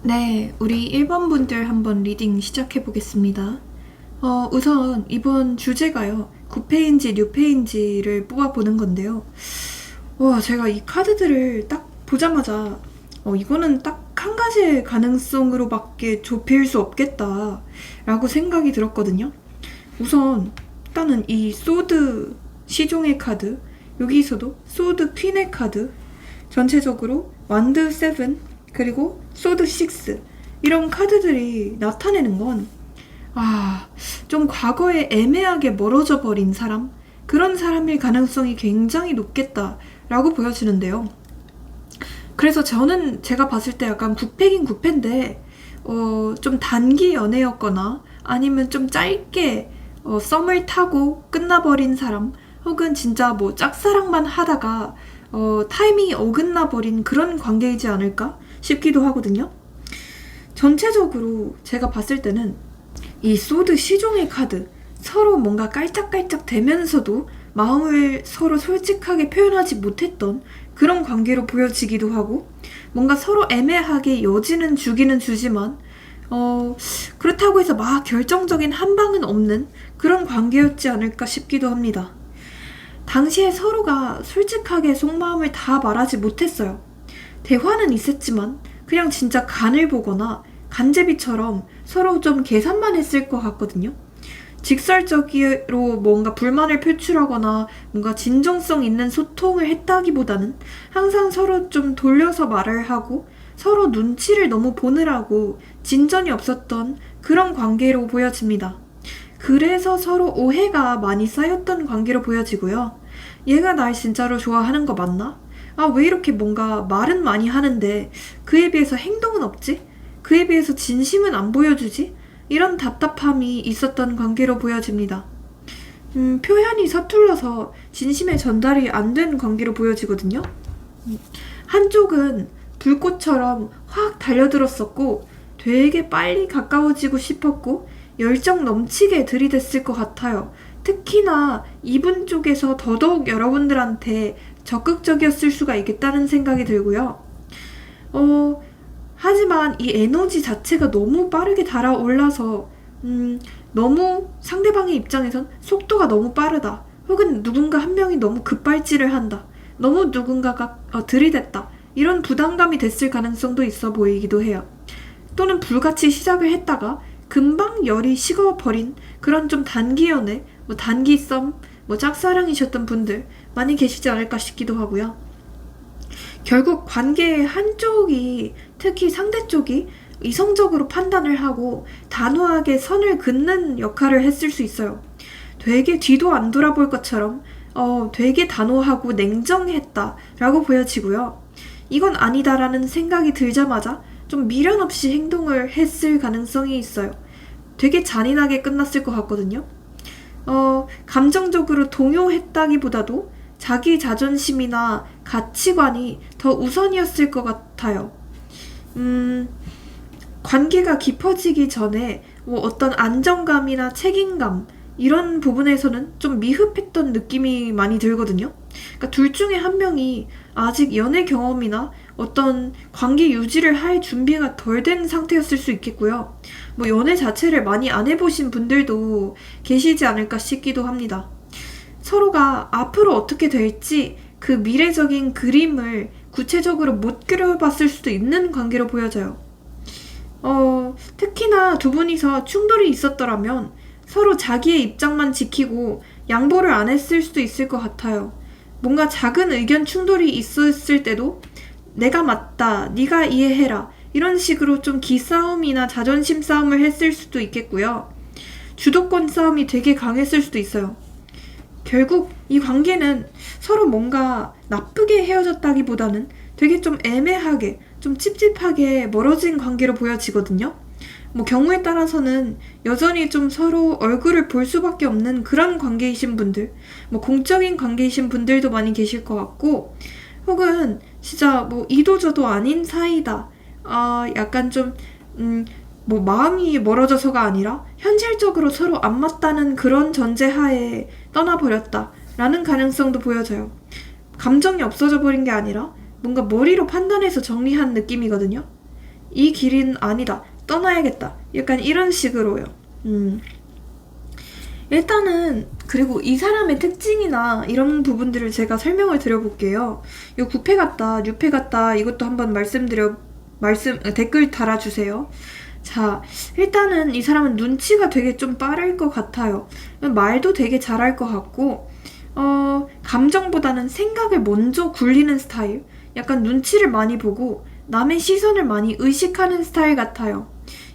네, 우리 1번 분들 한번 리딩 시작해 보겠습니다. 우선 이번 주제가요. 구패인지 뉴패인지를 뽑아보는 건데요. 제가 이 카드들을 딱 보자마자 이거는 딱 한 가지의 가능성으로밖에 좁힐 수 없겠다 라고 생각이 들었거든요. 우선 일단은 이 소드 시종의 카드, 여기서도 소드 퀸의 카드, 전체적으로 완드 7 그리고 소드 6 이런 카드들이 나타내는 건 좀 과거에 애매하게 멀어져 버린 사람, 그런 사람일 가능성이 굉장히 높겠다라고 보여지는데요. 그래서 저는 제가 봤을 때 약간 구패긴 구패인데 좀 단기 연애였거나 아니면 좀 짧게 썸을 타고 끝나버린 사람, 혹은 진짜 뭐 짝사랑만 하다가 타이밍이 어긋나 버린 그런 관계이지 않을까 싶기도 하거든요. 전체적으로 제가 봤을 때는 이 소드 시종의 카드, 서로 뭔가 깔짝깔짝 대면서도 마음을 서로 솔직하게 표현하지 못했던 그런 관계로 보여지기도 하고, 뭔가 서로 애매하게 여지는 주기는 주지만 그렇다고 해서 막 결정적인 한 방은 없는 그런 관계였지 않을까 싶기도 합니다. 당시에 서로가 솔직하게 속마음을 다 말하지 못했어요. 대화는 있었지만 그냥 진짜 간을 보거나 간제비처럼 서로 좀 계산만 했을 것 같거든요. 직설적으로 뭔가 불만을 표출하거나 뭔가 진정성 있는 소통을 했다기보다는 항상 서로 좀 돌려서 말을 하고 서로 눈치를 너무 보느라고 진전이 없었던 그런 관계로 보여집니다. 그래서 서로 오해가 많이 쌓였던 관계로 보여지고요. 얘가 날 진짜로 좋아하는 거 맞나? 왜 이렇게 뭔가 말은 많이 하는데 그에 비해서 행동은 없지? 그에 비해서 진심은 안 보여주지? 이런 답답함이 있었던 관계로 보여집니다. 표현이 서툴러서 진심의 전달이 안 된 관계로 보여지거든요. 한쪽은 불꽃처럼 확 달려들었었고 되게 빨리 가까워지고 싶었고 열정 넘치게 들이댔을 것 같아요. 특히나 이분 쪽에서 더더욱 여러분들한테 적극적이었을 수가 있겠다는 생각이 들고요. 하지만 이 에너지 자체가 너무 빠르게 달아올라서 너무 상대방의 입장에선 속도가 너무 빠르다, 혹은 누군가 한 명이 너무 급발진을 한다, 너무 누군가가 들이댔다, 이런 부담감이 됐을 가능성도 있어 보이기도 해요. 또는 불같이 시작을 했다가 금방 열이 식어버린 그런 좀 단기 연애, 단기 썸, 짝사랑이셨던 분들 많이 계시지 않을까 싶기도 하고요. 결국 관계의 한쪽이, 특히 상대 쪽이 이성적으로 판단을 하고 단호하게 선을 긋는 역할을 했을 수 있어요. 되게 뒤도 안 돌아볼 것처럼 되게 단호하고 냉정했다라고 보여지고요. 이건 아니다라는 생각이 들자마자 좀 미련 없이 행동을 했을 가능성이 있어요. 되게 잔인하게 끝났을 것 같거든요. 감정적으로 동요했다기보다도 자기 자존심이나 가치관이 더 우선이었을 것 같아요. 관계가 깊어지기 전에 어떤 안정감이나 책임감, 이런 부분에서는 좀 미흡했던 느낌이 많이 들거든요. 그러니까 둘 중에 한 명이 아직 연애 경험이나 어떤 관계 유지를 할 준비가 덜 된 상태였을 수 있겠고요. 연애 자체를 많이 안 해보신 분들도 계시지 않을까 싶기도 합니다. 서로가 앞으로 어떻게 될지 그 미래적인 그림을 구체적으로 못 그려봤을 수도 있는 관계로 보여져요. 특히나 두 분이서 충돌이 있었더라면 서로 자기의 입장만 지키고 양보를 안 했을 수도 있을 것 같아요. 뭔가 작은 의견 충돌이 있었을 때도 내가 맞다, 네가 이해해라, 이런 식으로 좀 기싸움이나 자존심 싸움을 했을 수도 있겠고요. 주도권 싸움이 되게 강했을 수도 있어요. 결국 이 관계는 서로 뭔가 나쁘게 헤어졌다기보다는 되게 좀 애매하게, 좀 찝찝하게 멀어진 관계로 보여지거든요. 경우에 따라서는 여전히 좀 서로 얼굴을 볼 수밖에 없는 그런 관계이신 분들, 공적인 관계이신 분들도 많이 계실 것 같고, 혹은 진짜 이도저도 아닌 사이다, 약간 좀 마음이 멀어져서가 아니라 현실적으로 서로 안 맞다는 그런 전제하에 떠나버렸다 라는 가능성도 보여져요. 감정이 없어져 버린 게 아니라 뭔가 머리로 판단해서 정리한 느낌이거든요. 이 길은 아니다. 떠나야겠다. 약간 이런 식으로요. 일단은 그리고 이 사람의 특징이나 이런 부분들을 제가 설명을 드려볼게요. 이 구패 같다, 뉴패 같다 이것도 한번 댓글 달아주세요. 자, 일단은 이 사람은 눈치가 되게 좀 빠를 것 같아요. 말도 되게 잘할 것 같고 감정보다는 생각을 먼저 굴리는 스타일. 약간 눈치를 많이 보고 남의 시선을 많이 의식하는 스타일 같아요.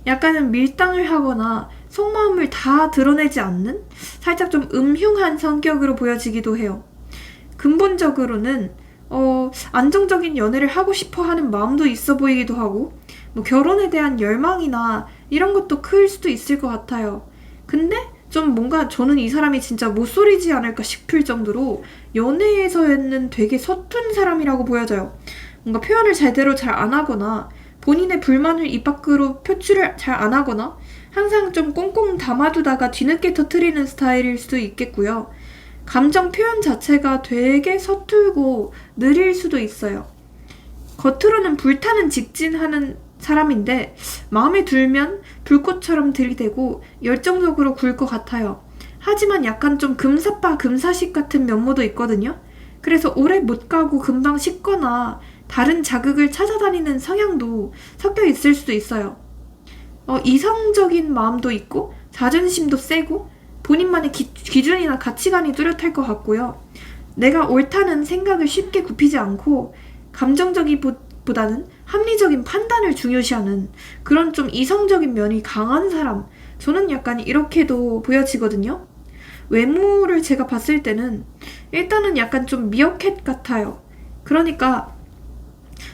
약간은 밀당을 하거나 속마음을 다 드러내지 않는 살짝 좀 음흉한 성격으로 보여지기도 해요. 근본적으로는 안정적인 연애를 하고 싶어 하는 마음도 있어 보이기도 하고 뭐 결혼에 대한 열망이나 이런 것도 클 수도 있을 것 같아요. 근데 좀 뭔가 저는 이 사람이 진짜 모쏠이지 않을까 싶을 정도로 연애에서는 되게 서툰 사람이라고 보여져요. 뭔가 표현을 제대로 잘 안 하거나 본인의 불만을 입 밖으로 표출을 잘 안 하거나 항상 좀 꽁꽁 담아두다가 뒤늦게 터뜨리는 스타일일 수도 있겠고요. 감정 표현 자체가 되게 서툴고 느릴 수도 있어요. 겉으로는 불타는 직진하는 사람인데 마음에 들면 불꽃처럼 들이대고 열정적으로 굴 것 같아요. 하지만 약간 좀 금사빠 금사식 같은 면모도 있거든요. 그래서 오래 못 가고 금방 식거나 다른 자극을 찾아다니는 성향도 섞여 있을 수도 있어요. 이성적인 마음도 있고 자존심도 세고 본인만의 기준이나 가치관이 뚜렷할 것 같고요. 내가 옳다는 생각을 쉽게 굽히지 않고 감정적이보다는 합리적인 판단을 중요시하는 그런 좀 이성적인 면이 강한 사람. 저는 약간 이렇게도 보여지거든요. 외모를 제가 봤을 때는 일단은 약간 좀 미어캣 같아요. 그러니까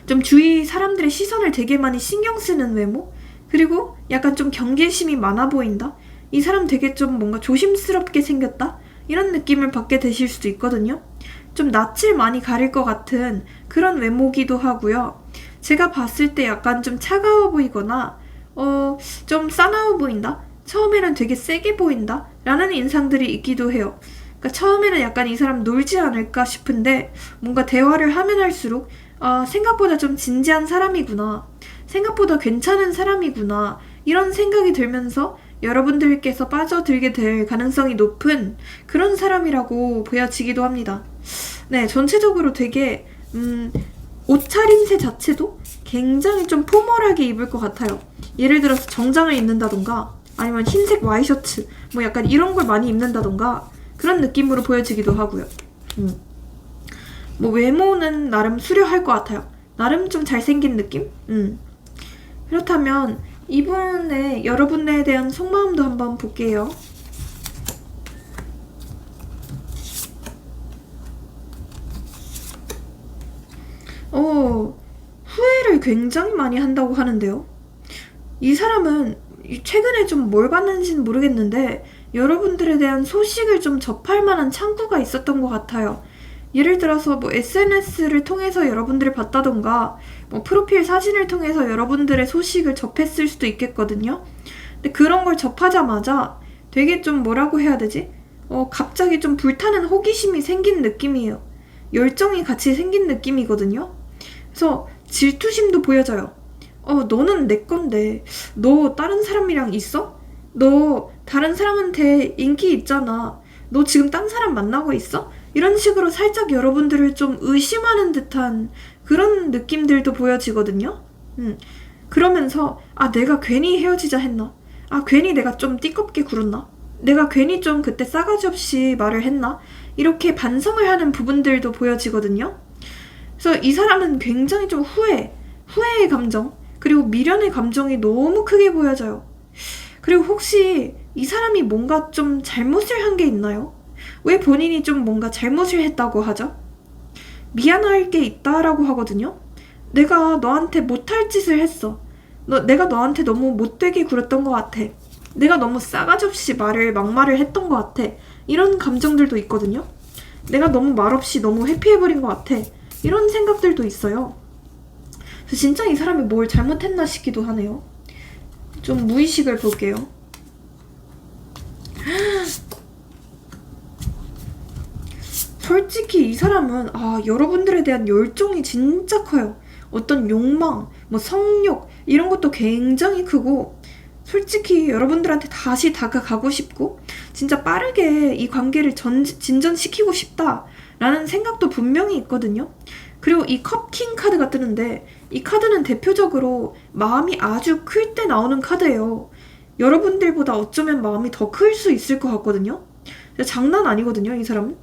좀 주위 사람들의 시선을 되게 많이 신경 쓰는 외모? 그리고 약간 좀 경계심이 많아 보인다? 이 사람 되게 좀 뭔가 조심스럽게 생겼다? 이런 느낌을 받게 되실 수도 있거든요. 좀 낯을 많이 가릴 것 같은 그런 외모기도 하고요. 제가 봤을 때 약간 좀 차가워 보이거나 좀 싸나워 보인다? 처음에는 되게 세게 보인다? 라는 인상들이 있기도 해요. 그러니까 처음에는 약간 이 사람 놀지 않을까 싶은데 뭔가 대화를 하면 할수록 생각보다 좀 진지한 사람이구나. 생각보다 괜찮은 사람이구나. 이런 생각이 들면서 여러분들께서 빠져들게 될 가능성이 높은 그런 사람이라고 보여지기도 합니다. 네, 전체적으로 되게 옷차림새 자체도 굉장히 좀 포멀하게 입을 것 같아요. 예를 들어서 정장을 입는다던가 아니면 흰색 와이셔츠 뭐 약간 이런 걸 많이 입는다던가 그런 느낌으로 보여지기도 하고요. 뭐 외모는 나름 수려할 것 같아요. 나름 좀 잘생긴 느낌? 그렇다면 이분의 여러분에 대한 속마음도 한번 볼게요. 후회를 굉장히 많이 한다고 하는데요. 이 사람은 최근에 좀 뭘 봤는지는 모르겠는데 여러분들에 대한 소식을 좀 접할 만한 창구가 있었던 것 같아요. 예를 들어서 뭐 SNS를 통해서 여러분들을 봤다던가 뭐 프로필 사진을 통해서 여러분들의 소식을 접했을 수도 있겠거든요. 근데 그런 걸 접하자마자 되게 좀 뭐라고 해야 되지? 갑자기 좀 불타는 호기심이 생긴 느낌이에요. 열정이 같이 생긴 느낌이거든요. 그래서 질투심도 보여져요. 너는 내 건데 너 다른 사람이랑 있어? 너 다른 사람한테 인기 있잖아. 너 지금 딴 사람 만나고 있어? 이런 식으로 살짝 여러분들을 좀 의심하는 듯한 그런 느낌들도 보여지거든요. 그러면서 내가 괜히 헤어지자 했나? 괜히 내가 좀 띠껍게 굴었나? 내가 괜히 좀 그때 싸가지 없이 말을 했나? 이렇게 반성을 하는 부분들도 보여지거든요. 그래서 이 사람은 굉장히 좀 후회의 감정, 그리고 미련의 감정이 너무 크게 보여져요. 그리고 혹시 이 사람이 뭔가 좀 잘못을 한 게 있나요? 왜 본인이 좀 뭔가 잘못을 했다고 하죠? 미안할 게 있다라고 하거든요. 내가 너한테 못할 짓을 했어. 내가 너한테 너무 못되게 굴었던 것 같아. 내가 너무 싸가지 없이 막말을 했던 것 같아. 이런 감정들도 있거든요. 내가 너무 말없이 너무 회피해버린 것 같아. 이런 생각들도 있어요. 그래서 진짜 이 사람이 뭘 잘못했나 싶기도 하네요. 좀 무의식을 볼게요. 솔직히 이 사람은 여러분들에 대한 열정이 진짜 커요. 어떤 욕망, 뭐 성욕 이런 것도 굉장히 크고 솔직히 여러분들한테 다시 다가가고 싶고 진짜 빠르게 이 관계를 진전시키고 싶다라는 생각도 분명히 있거든요. 그리고 이 컵킹 카드가 뜨는데 이 카드는 대표적으로 마음이 아주 클 때 나오는 카드예요. 여러분들보다 어쩌면 마음이 더 클 수 있을 것 같거든요. 장난 아니거든요, 이 사람은.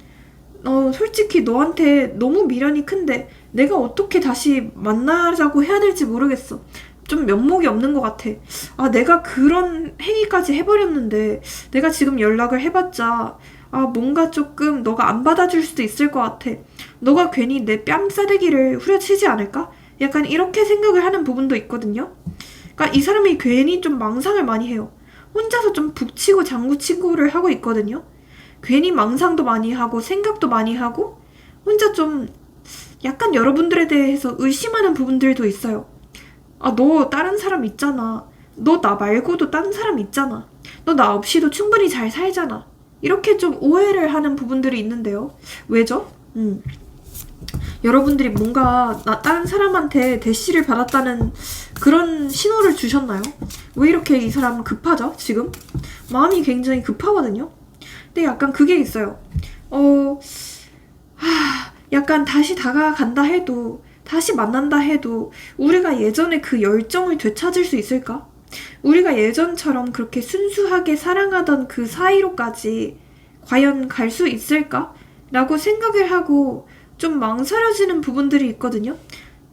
솔직히 너한테 너무 미련이 큰데 내가 어떻게 다시 만나자고 해야 될지 모르겠어. 좀 면목이 없는 것 같아. 아, 내가 그런 행위까지 해버렸는데 내가 지금 연락을 해봤자 뭔가 조금 너가 안 받아줄 수도 있을 것 같아. 너가 괜히 내 뺨싸대기를 후려치지 않을까? 약간 이렇게 생각을 하는 부분도 있거든요. 그러니까 이 사람이 괜히 좀 망상을 많이 해요. 혼자서 좀 북치고 장구치고를 하고 있거든요. 괜히 망상도 많이 하고 생각도 많이 하고 혼자 좀 약간 여러분들에 대해서 의심하는 부분들도 있어요. 너 다른 사람 있잖아. 너 나 말고도 다른 사람 있잖아. 너 나 없이도 충분히 잘 살잖아. 이렇게 좀 오해를 하는 부분들이 있는데요. 왜죠? 여러분들이 뭔가 다른 사람한테 대시를 받았다는 그런 신호를 주셨나요? 왜 이렇게 이 사람은 급하죠? 지금? 마음이 굉장히 급하거든요? 근데 약간 그게 있어요. 약간 다시 다가간다 해도 다시 만난다 해도 우리가 예전에 그 열정을 되찾을 수 있을까? 우리가 예전처럼 그렇게 순수하게 사랑하던 그 사이로까지 과연 갈 수 있을까? 라고 생각을 하고 좀 망설여지는 부분들이 있거든요.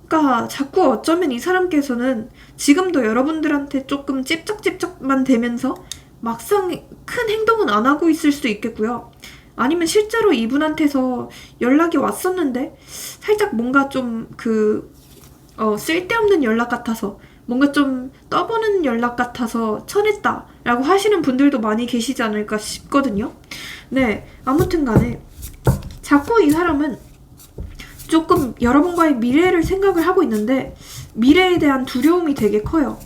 그러니까 자꾸 어쩌면 이 사람께서는 지금도 여러분들한테 조금 찝쩍찝쩍만 대면서 막상 큰 행동은 안 하고 있을 수도 있겠고요. 아니면 실제로 이분한테서 연락이 왔었는데 살짝 뭔가 좀 쓸데없는 연락 같아서 뭔가 좀 떠보는 연락 같아서 쳐냈다라고 하시는 분들도 많이 계시지 않을까 싶거든요. 네, 아무튼 간에 자꾸 이 사람은 조금 여러분과의 미래를 생각을 하고 있는데 미래에 대한 두려움이 되게 커요.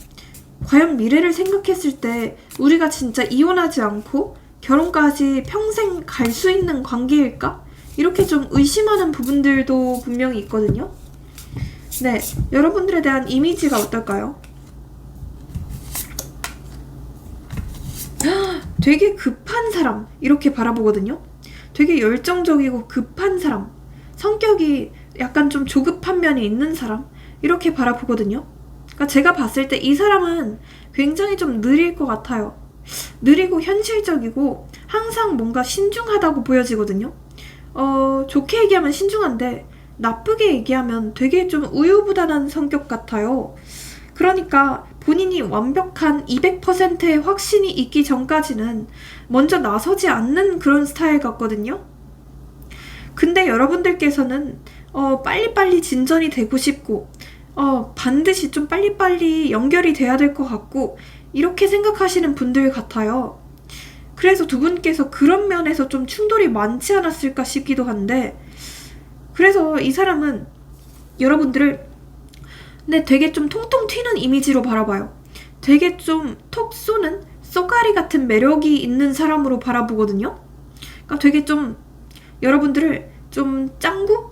과연 미래를 생각했을 때 우리가 진짜 이혼하지 않고 결혼까지 평생 갈 수 있는 관계일까? 이렇게 좀 의심하는 부분들도 분명히 있거든요. 네, 여러분들에 대한 이미지가 어떨까요? 되게 급한 사람 이렇게 바라보거든요. 되게 열정적이고 급한 사람, 성격이 약간 좀 조급한 면이 있는 사람 이렇게 바라보거든요. 그러니까 제가 봤을 때 이 사람은 굉장히 좀 느릴 것 같아요. 느리고 현실적이고 항상 뭔가 신중하다고 보여지거든요. 좋게 얘기하면 신중한데 나쁘게 얘기하면 되게 좀 우유부단한 성격 같아요. 그러니까 본인이 완벽한 200%의 확신이 있기 전까지는 먼저 나서지 않는 그런 스타일 같거든요. 근데 여러분들께서는 빨리빨리 진전이 되고 싶고 반드시 좀 빨리빨리 연결이 돼야 될 것 같고 이렇게 생각하시는 분들 같아요. 그래서 두 분께서 그런 면에서 좀 충돌이 많지 않았을까 싶기도 한데 그래서 이 사람은 여러분들을 되게 좀 통통 튀는 이미지로 바라봐요. 되게 좀 톡 쏘는 쏘가리 같은 매력이 있는 사람으로 바라보거든요. 그러니까 되게 좀 여러분들을 좀 짱구?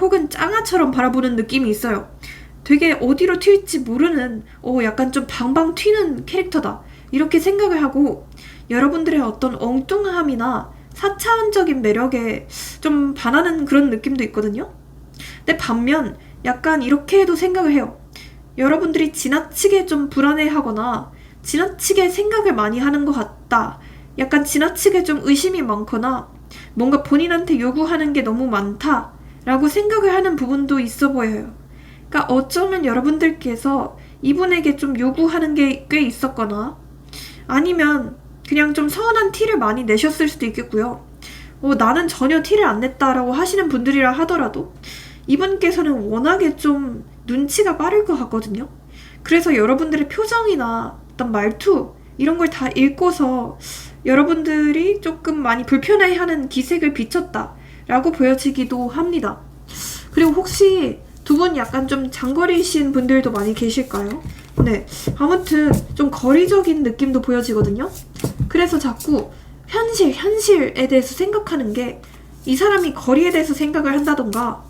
혹은 짱아처럼 바라보는 느낌이 있어요. 되게 어디로 튈지 모르는 약간 좀 방방 튀는 캐릭터다 이렇게 생각을 하고 여러분들의 어떤 엉뚱함이나 4차원적인 매력에 좀 반하는 그런 느낌도 있거든요. 근데 반면 약간 이렇게도 생각을 해요. 여러분들이 지나치게 좀 불안해하거나 지나치게 생각을 많이 하는 것 같다. 약간 지나치게 좀 의심이 많거나 뭔가 본인한테 요구하는 게 너무 많다 라고 생각을 하는 부분도 있어 보여요. 그러니까 어쩌면 여러분들께서 이분에게 좀 요구하는 게 꽤 있었거나 아니면 그냥 좀 서운한 티를 많이 내셨을 수도 있겠고요. 나는 전혀 티를 안 냈다라고 하시는 분들이라 하더라도 이분께서는 워낙에 좀 눈치가 빠를 것 같거든요. 그래서 여러분들의 표정이나 어떤 말투 이런 걸 다 읽고서 여러분들이 조금 많이 불편해하는 기색을 비췄다라고 보여지기도 합니다. 그리고 혹시 두 분 약간 좀 장거리이신 분들도 많이 계실까요? 네, 아무튼 좀 거리적인 느낌도 보여지거든요. 그래서 자꾸 현실에 대해서 생각하는 게 이 사람이 거리에 대해서 생각을 한다던가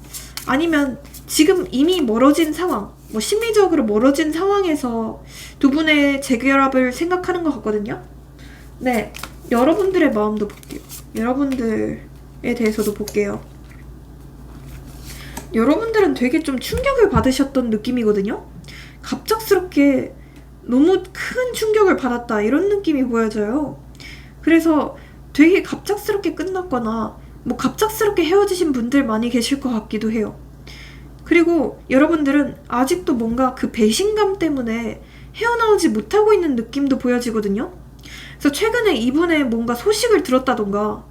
아니면 지금 이미 멀어진 상황, 뭐 심리적으로 멀어진 상황에서 두 분의 재결합을 생각하는 것 같거든요. 네, 여러분들의 마음도 볼게요. 여러분들에 대해서도 볼게요. 여러분들은 되게 좀 충격을 받으셨던 느낌이거든요. 갑작스럽게 너무 큰 충격을 받았다 이런 느낌이 보여져요. 그래서 되게 갑작스럽게 끝났거나 뭐 갑작스럽게 헤어지신 분들 많이 계실 것 같기도 해요. 그리고 여러분들은 아직도 뭔가 그 배신감 때문에 헤어나오지 못하고 있는 느낌도 보여지거든요. 그래서 최근에 이분의 뭔가 소식을 들었다던가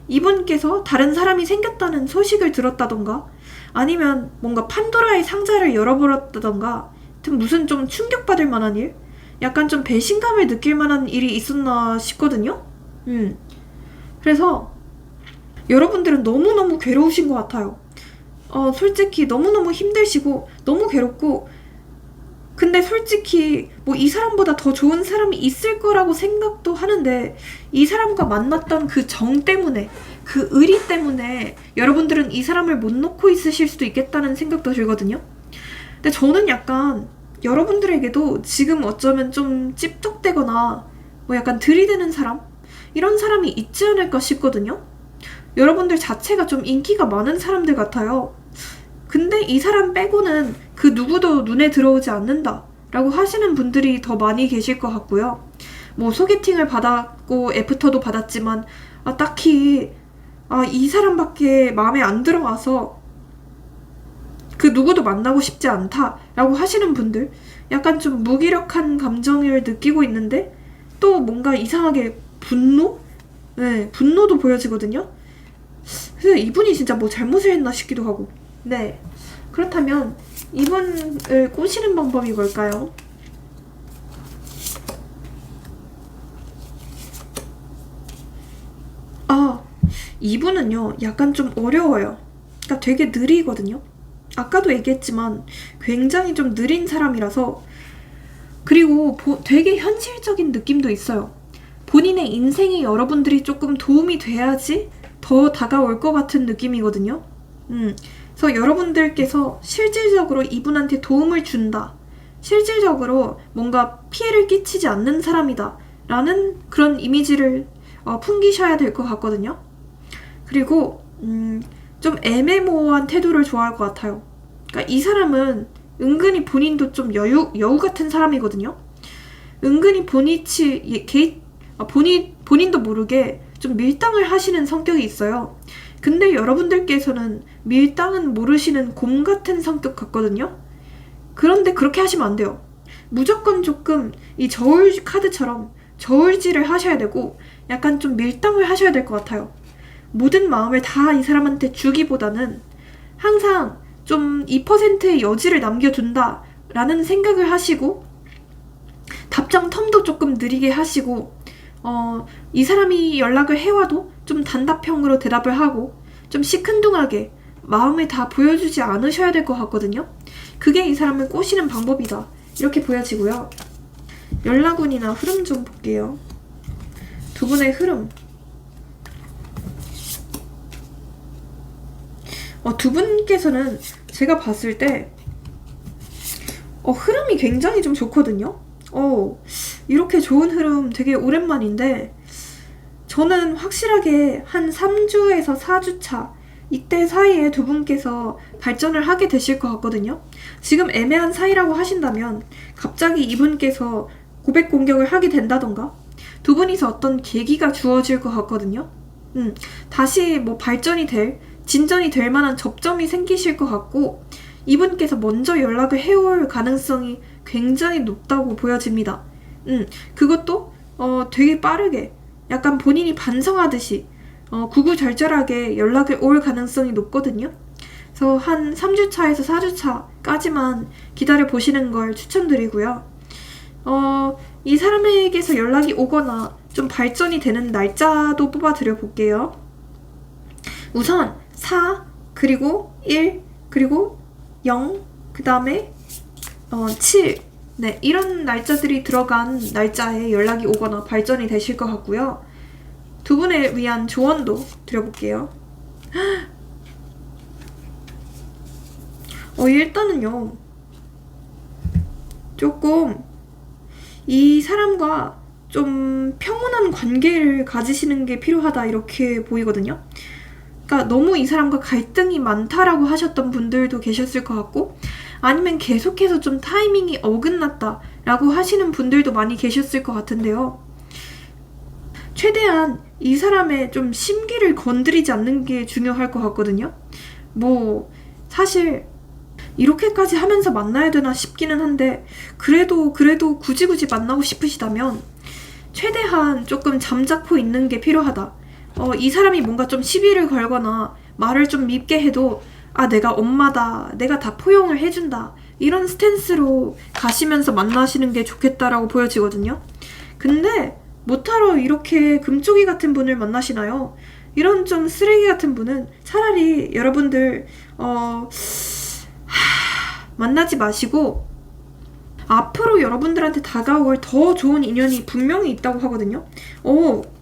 이분께서 다른 사람이 생겼다는 소식을 들었다던가 아니면 뭔가 판도라의 상자를 열어버렸다던가 하여튼 무슨 좀 충격받을 만한 일? 약간 좀 배신감을 느낄 만한 일이 있었나 싶거든요. 그래서 여러분들은 너무너무 괴로우신 것 같아요. 솔직히 너무너무 힘드시고 너무 괴롭고 근데 솔직히 뭐 이 사람보다 더 좋은 사람이 있을 거라고 생각도 하는데 이 사람과 만났던 그 정 때문에 그 의리 때문에 여러분들은 이 사람을 못 놓고 있으실 수도 있겠다는 생각도 들거든요. 근데 저는 약간 여러분들에게도 지금 어쩌면 좀 찝쩍대거나 뭐 약간 들이대는 사람? 이런 사람이 있지 않을까 싶거든요. 여러분들 자체가 좀 인기가 많은 사람들 같아요. 근데 이 사람 빼고는 그 누구도 눈에 들어오지 않는다 라고 하시는 분들이 더 많이 계실 것 같고요. 뭐 소개팅을 받았고 애프터도 받았지만 딱히 이 사람밖에 마음에 안 들어와서 그 누구도 만나고 싶지 않다 라고 하시는 분들, 약간 좀 무기력한 감정을 느끼고 있는데 또 뭔가 이상하게 분노? 네, 분노도 보여지거든요. 그래서 이분이 진짜 뭐 잘못을 했나 싶기도 하고. 네, 그렇다면 이분을 꼬시는 방법이 뭘까요? 이분은요 약간 좀 어려워요. 그러니까 되게 느리거든요. 아까도 얘기했지만 굉장히 좀 느린 사람이라서. 그리고 되게 현실적인 느낌도 있어요. 본인의 인생에 여러분들이 조금 도움이 돼야지 더 다가올 것 같은 느낌이거든요. 그래서 여러분들께서 실질적으로 이분한테 도움을 준다, 실질적으로 뭔가 피해를 끼치지 않는 사람이다 라는 그런 이미지를 풍기셔야 될 것 같거든요. 그리고 좀 애매모호한 태도를 좋아할 것 같아요. 그러니까 이 사람은 은근히 본인도 좀 여우 같은 사람이거든요. 은근히 본인도 모르게 좀 밀당을 하시는 성격이 있어요. 근데 여러분들께서는 밀당은 모르시는 곰 같은 성격 같거든요. 그런데 그렇게 하시면 안 돼요. 무조건 조금 이 저울 카드처럼 저울질을 하셔야 되고 약간 좀 밀당을 하셔야 될 것 같아요. 모든 마음을 다 이 사람한테 주기보다는 항상 좀 2%의 여지를 남겨둔다 라는 생각을 하시고 답장 텀도 조금 느리게 하시고 이 사람이 연락을 해와도 좀 단답형으로 대답을 하고 좀 시큰둥하게 마음을 다 보여주지 않으셔야 될 것 같거든요. 그게 이 사람을 꼬시는 방법이다 이렇게 보여지고요. 연락운이나 흐름 좀 볼게요. 두 분의 흐름. 두 분께서는 제가 봤을 때 흐름이 굉장히 좀 좋거든요. 이렇게 좋은 흐름 되게 오랜만인데 저는 확실하게 한 3주에서 4주차 이때 사이에 두 분께서 발전을 하게 되실 것 같거든요. 지금 애매한 사이라고 하신다면 갑자기 이분께서 고백 공격을 하게 된다던가 두 분이서 어떤 계기가 주어질 것 같거든요. 다시 뭐 진전이 될 만한 접점이 생기실 것 같고 이분께서 먼저 연락을 해올 가능성이 굉장히 높다고 보여집니다. 그것도 되게 빠르게 약간 본인이 반성하듯이 구구절절하게 연락을 올 가능성이 높거든요. 그래서 한 3주차에서 4주차까지만 기다려 보시는 걸 추천드리고요. 이 사람에게서 연락이 오거나 좀 발전이 되는 날짜도 뽑아드려 볼게요. 우선 4, 그리고 1, 그리고 0, 그 다음에 7, 네, 이런 날짜들이 들어간 날짜에 연락이 오거나 발전이 되실 것 같고요. 두 분을 위한 조언도 드려볼게요. 일단은요, 조금 이 사람과 좀 평온한 관계를 가지시는 게 필요하다 이렇게 보이거든요. 그러니까 너무 이 사람과 갈등이 많다라고 하셨던 분들도 계셨을 것 같고, 아니면 계속해서 좀 타이밍이 어긋났다라고 하시는 분들도 많이 계셨을 것 같은데요. 최대한 이 사람의 좀 심기를 건드리지 않는 게 중요할 것 같거든요. 사실 이렇게까지 하면서 만나야 되나 싶기는 한데, 그래도 굳이 만나고 싶으시다면 최대한 조금 잠자코 있는 게 필요하다. 이 사람이 뭔가 좀 시비를 걸거나 말을 좀 밉게 해도 내가 엄마다, 내가 다 포용을 해준다, 이런 스탠스로 가시면서 만나시는 게 좋겠다라고 보여지거든요. 근데 뭐하러 이렇게 금쪽이 같은 분을 만나시나요? 이런 좀 쓰레기 같은 분은 차라리 여러분들 만나지 마시고, 앞으로 여러분들한테 다가올 더 좋은 인연이 분명히 있다고 하거든요.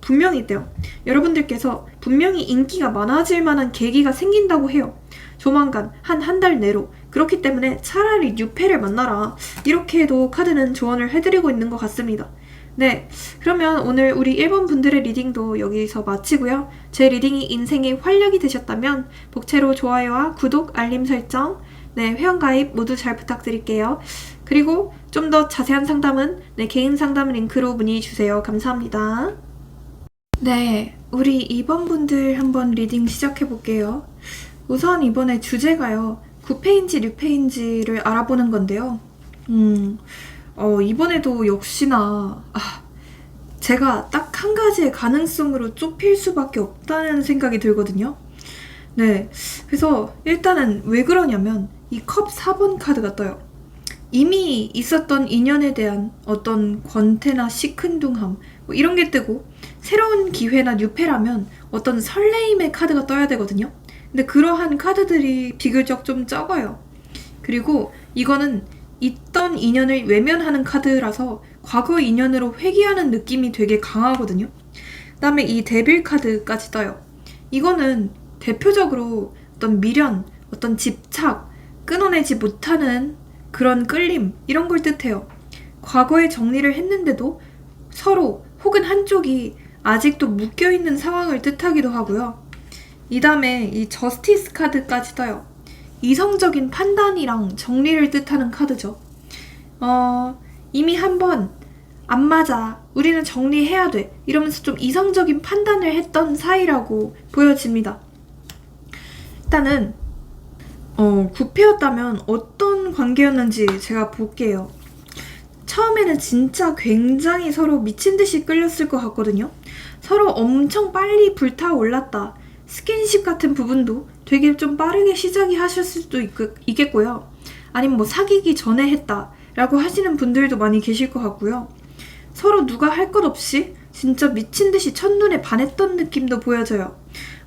분명히 있대요. 여러분들께서 분명히 인기가 많아질 만한 계기가 생긴다고 해요. 조만간 한 달 내로. 그렇기 때문에 차라리 뉴페를 만나라, 이렇게도 카드는 조언을 해드리고 있는 것 같습니다. 네, 그러면 오늘 우리 1번 분들의 리딩도 여기서 마치고요. 제 리딩이 인생의 활력이 되셨다면 복채로 좋아요와 구독, 알림 설정, 회원가입 모두 잘 부탁드릴게요. 그리고 좀 더 자세한 상담은 개인 상담 링크로 문의 주세요. 감사합니다. 네, 우리 2번 분들 한번 리딩 시작해 볼게요. 우선 이번에 주제가요, 구패인지 뉴패인지를 알아보는 건데요. 이번에도 역시나 제가 딱 한 가지의 가능성으로 좁힐 수밖에 없다는 생각이 들거든요. 네, 그래서 일단은 왜 그러냐면 이 컵 4번 카드가 떠요. 이미 있었던 인연에 대한 어떤 권태나 시큰둥함 이런 게 뜨고, 새로운 기회나 뉴페라면 어떤 설레임의 카드가 떠야 되거든요. 근데 그러한 카드들이 비교적 좀 적어요. 그리고 이거는 있던 인연을 외면하는 카드라서 과거 인연으로 회귀하는 느낌이 되게 강하거든요. 그 다음에 이 데빌 카드까지 떠요. 이거는 대표적으로 어떤 미련, 어떤 집착, 끊어내지 못하는 그런 끌림, 이런 걸 뜻해요. 과거에 정리를 했는데도 서로 혹은 한쪽이 아직도 묶여있는 상황을 뜻하기도 하고요. 이 다음에 이 저스티스 카드까지 떠요. 이성적인 판단이랑 정리를 뜻하는 카드죠. 이미 한번 안 맞아, 우리는 정리해야 돼, 이러면서 좀 이성적인 판단을 했던 사이라고 보여집니다. 일단은 구패였다면 어떤 관계였는지 제가 볼게요. 처음에는 진짜 굉장히 서로 미친듯이 끌렸을 것 같거든요. 서로 엄청 빨리 불타올랐다. 스킨십 같은 부분도 되게 좀 빠르게 시작이 하셨을 수도 있겠고요. 아니면 사귀기 전에 했다 라고 하시는 분들도 많이 계실 것 같고요. 서로 누가 할 것 없이 진짜 미친듯이 첫눈에 반했던 느낌도 보여져요.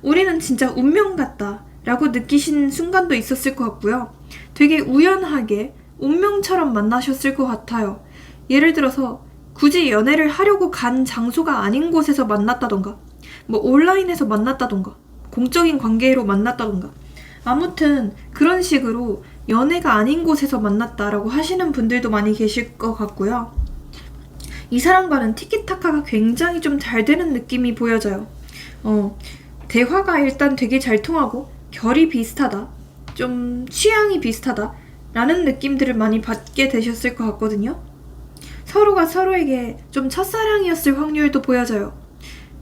우리는 진짜 운명 같다 라고 느끼신 순간도 있었을 것 같고요. 되게 우연하게 운명처럼 만나셨을 것 같아요. 예를 들어서 굳이 연애를 하려고 간 장소가 아닌 곳에서 만났다던가, 온라인에서 만났다던가, 공적인 관계로 만났다던가, 아무튼 그런 식으로 연애가 아닌 곳에서 만났다라고 하시는 분들도 많이 계실 것 같고요. 이 사람과는 티키타카가 굉장히 좀 잘 되는 느낌이 보여져요. 대화가 일단 되게 잘 통하고 결이 비슷하다, 좀 취향이 비슷하다 라는 느낌들을 많이 받게 되셨을 것 같거든요. 서로가 서로에게 좀 첫사랑이었을 확률도 보여져요.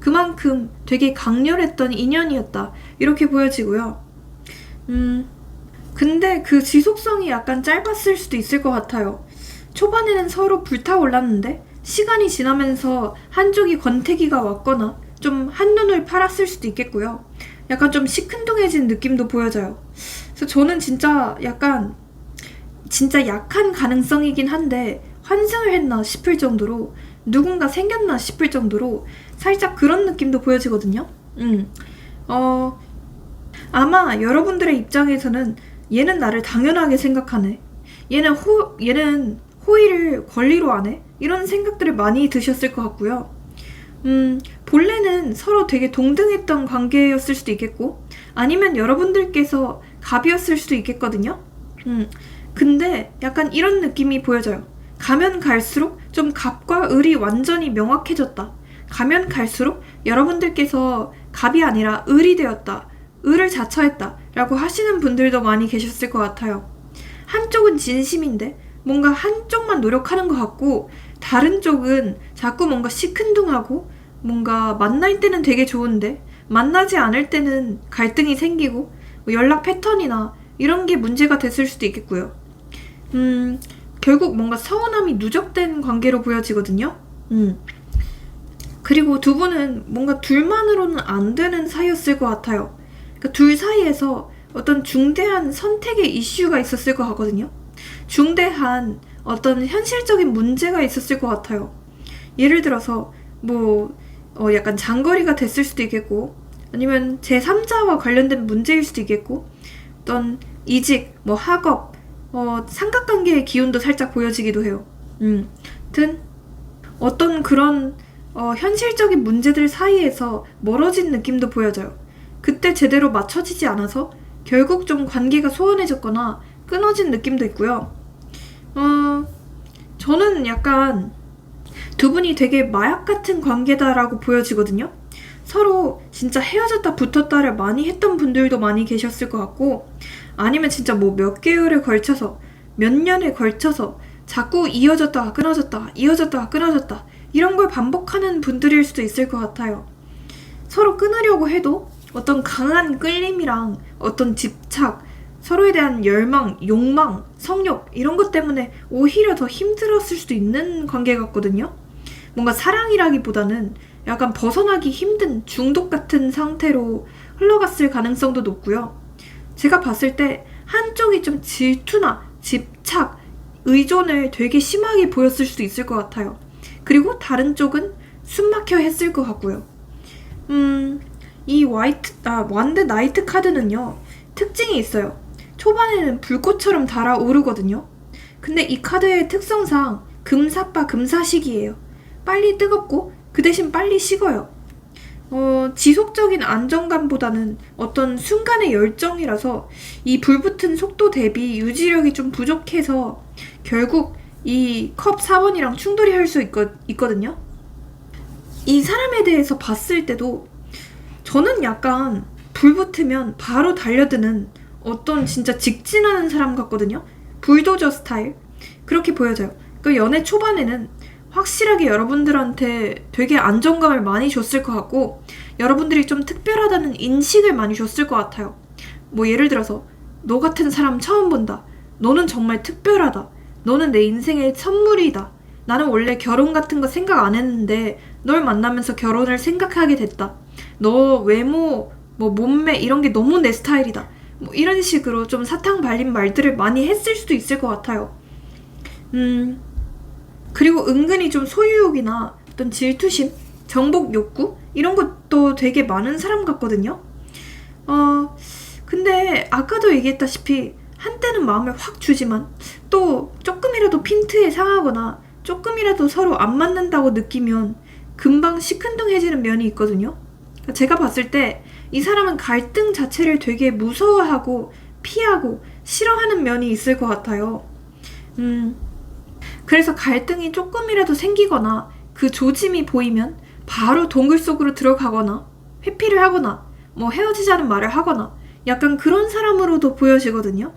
그만큼 되게 강렬했던 인연이었다 이렇게 보여지고요. 근데 그 지속성이 약간 짧았을 수도 있을 것 같아요. 초반에는 서로 불타올랐는데 시간이 지나면서 한쪽이 권태기가 왔거나 좀 한눈을 팔았을 수도 있겠고요. 약간 좀 시큰둥해진 느낌도 보여져요. 그래서 저는 진짜 약간 진짜 약한 가능성이긴 한데 환승을 했나 싶을 정도로, 누군가 생겼나 싶을 정도로 살짝 그런 느낌도 보여지거든요. 아마 여러분들의 입장에서는 얘는 나를 당연하게 생각하네, 얘는 호의를 권리로 안 해, 이런 생각들을 많이 드셨을 것 같고요. 본래는 서로 되게 동등했던 관계였을 수도 있겠고, 아니면 여러분들께서 갑이었을 수도 있겠거든요. 근데 약간 이런 느낌이 보여져요. 가면 갈수록 좀 갑과 을이 완전히 명확해졌다. 가면 갈수록 여러분들께서 갑이 아니라 을이 되었다. 을을 자처했다. 라고 하시는 분들도 많이 계셨을 것 같아요. 한쪽은 진심인데 뭔가 한쪽만 노력하는 것 같고 다른 쪽은 자꾸 뭔가 시큰둥하고 뭔가 만날 때는 되게 좋은데 만나지 않을 때는 갈등이 생기고 뭐 연락 패턴이나 이런 게 문제가 됐을 수도 있겠고요. 결국 뭔가 서운함이 누적된 관계로 보여지거든요. 그리고 두 분은 뭔가 둘만으로는 안 되는 사이였을 것 같아요. 그러니까 둘 사이에서 어떤 중대한 선택의 이슈가 있었을 것 같거든요. 중대한 어떤 현실적인 문제가 있었을 것 같아요. 예를 들어서 약간 장거리가 됐을 수도 있겠고 아니면 제3자와 관련된 문제일 수도 있겠고 어떤 이직, 학업, 삼각관계의 기운도 살짝 보여지기도 해요. 아무튼 어떤 그런 현실적인 문제들 사이에서 멀어진 느낌도 보여져요. 그때 제대로 맞춰지지 않아서 결국 좀 관계가 소원해졌거나 끊어진 느낌도 있고요. 저는 약간 두 분이 되게 마약 같은 관계다라고 보여지거든요. 서로 진짜 헤어졌다 붙었다를 많이 했던 분들도 많이 계셨을 것 같고 아니면 진짜 몇 개월에 걸쳐서 몇 년에 걸쳐서 자꾸 이어졌다가 끊어졌다가 이어졌다가 끊어졌다 이런 걸 반복하는 분들일 수도 있을 것 같아요. 서로 끊으려고 해도 어떤 강한 끌림이랑 어떤 집착, 서로에 대한 열망, 욕망, 성욕 이런 것 때문에 오히려 더 힘들었을 수도 있는 관계 같거든요. 뭔가 사랑이라기보다는 약간 벗어나기 힘든 중독 같은 상태로 흘러갔을 가능성도 높고요. 제가 봤을 때 한쪽이 좀 질투나 집착, 의존을 되게 심하게 보였을 수도 있을 것 같아요. 그리고 다른 쪽은 숨막혀 했을 것 같고요. 이 완드 나이트 카드는요, 특징이 있어요. 초반에는 불꽃처럼 달아오르거든요. 근데 이 카드의 특성상 금사빠 금사식이에요. 빨리 뜨겁고 그 대신 빨리 식어요. 지속적인 안정감보다는 어떤 순간의 열정이라서 이 불붙은 속도 대비 유지력이 좀 부족해서 결국 이 컵 4번이랑 충돌이 할 수 있거든요. 이 사람에 대해서 봤을 때도 저는 약간 불붙으면 바로 달려드는 어떤 진짜 직진하는 사람 같거든요. 불도저 스타일. 그렇게 보여져요. 그 연애 초반에는 확실하게 여러분들한테 되게 안정감을 많이 줬을 것 같고 여러분들이 좀 특별하다는 인식을 많이 줬을 것 같아요. 예를 들어서 너 같은 사람 처음 본다. 너는 정말 특별하다. 너는 내 인생의 선물이다. 나는 원래 결혼 같은 거 생각 안 했는데 널 만나면서 결혼을 생각하게 됐다. 너 외모, 몸매 이런 게 너무 내 스타일이다. 이런 식으로 좀 사탕 발린 말들을 많이 했을 수도 있을 것 같아요. 그리고 은근히 좀 소유욕이나 어떤 질투심, 정복 욕구 이런 것도 되게 많은 사람 같거든요. 근데 아까도 얘기했다시피 한때는 마음을 확 주지만 또 조금이라도 핀트에 상하거나 조금이라도 서로 안 맞는다고 느끼면 금방 시큰둥해지는 면이 있거든요. 제가 봤을 때 이 사람은 갈등 자체를 되게 무서워하고 피하고 싫어하는 면이 있을 것 같아요. 그래서 갈등이 조금이라도 생기거나 그 조짐이 보이면 바로 동굴 속으로 들어가거나 회피를 하거나 헤어지자는 말을 하거나 약간 그런 사람으로도 보여지거든요.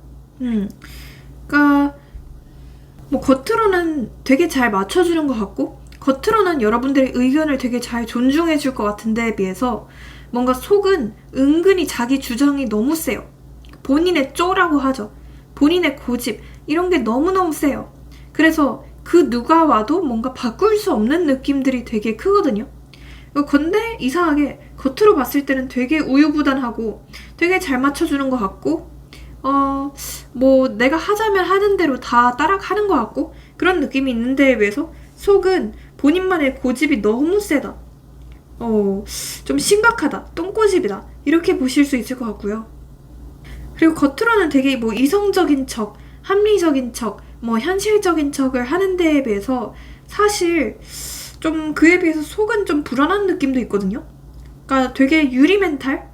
그러니까 겉으로는 되게 잘 맞춰주는 것 같고 겉으로는 여러분들의 의견을 되게 잘 존중해줄 것 같은 데에 비해서 뭔가 속은 은근히 자기 주장이 너무 세요. 본인의 쪼라고 하죠. 본인의 고집 이런 게 너무너무 세요. 그래서 그 누가 와도 뭔가 바꿀 수 없는 느낌들이 되게 크거든요. 근데 이상하게 겉으로 봤을 때는 되게 우유부단하고 되게 잘 맞춰주는 것 같고 내가 하자면 하는 대로 다 따라가는 것 같고 그런 느낌이 있는 데에 비해서 속은 본인만의 고집이 너무 세다. 좀 심각하다. 똥꼬집이다. 이렇게 보실 수 있을 것 같고요. 그리고 겉으로는 되게 이성적인 척, 합리적인 척, 현실적인 척을 하는 데에 비해서 사실 좀 그에 비해서 속은 좀 불안한 느낌도 있거든요. 그러니까 되게 유리 멘탈?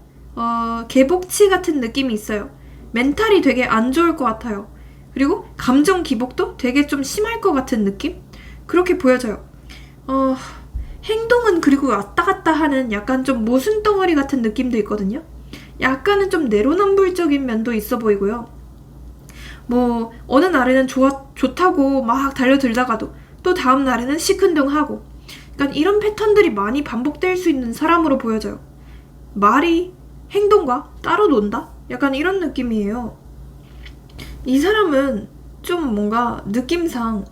개복치 같은 느낌이 있어요. 멘탈이 되게 안 좋을 것 같아요. 그리고 감정 기복도 되게 좀 심할 것 같은 느낌? 그렇게 보여져요. 행동은 그리고 왔다 갔다 하는 약간 좀 모순덩어리 같은 느낌도 있거든요. 약간은 좀 내로남불적인 면도 있어 보이고요. 뭐 어느 날에는 좋다고 막 달려들다가도 또 다음 날에는 시큰둥하고, 그러니까 이런 패턴들이 많이 반복될 수 있는 사람으로 보여져요. 말이 행동과 따로 논다? 약간 이런 느낌이에요. 이 사람은 좀 뭔가 느낌상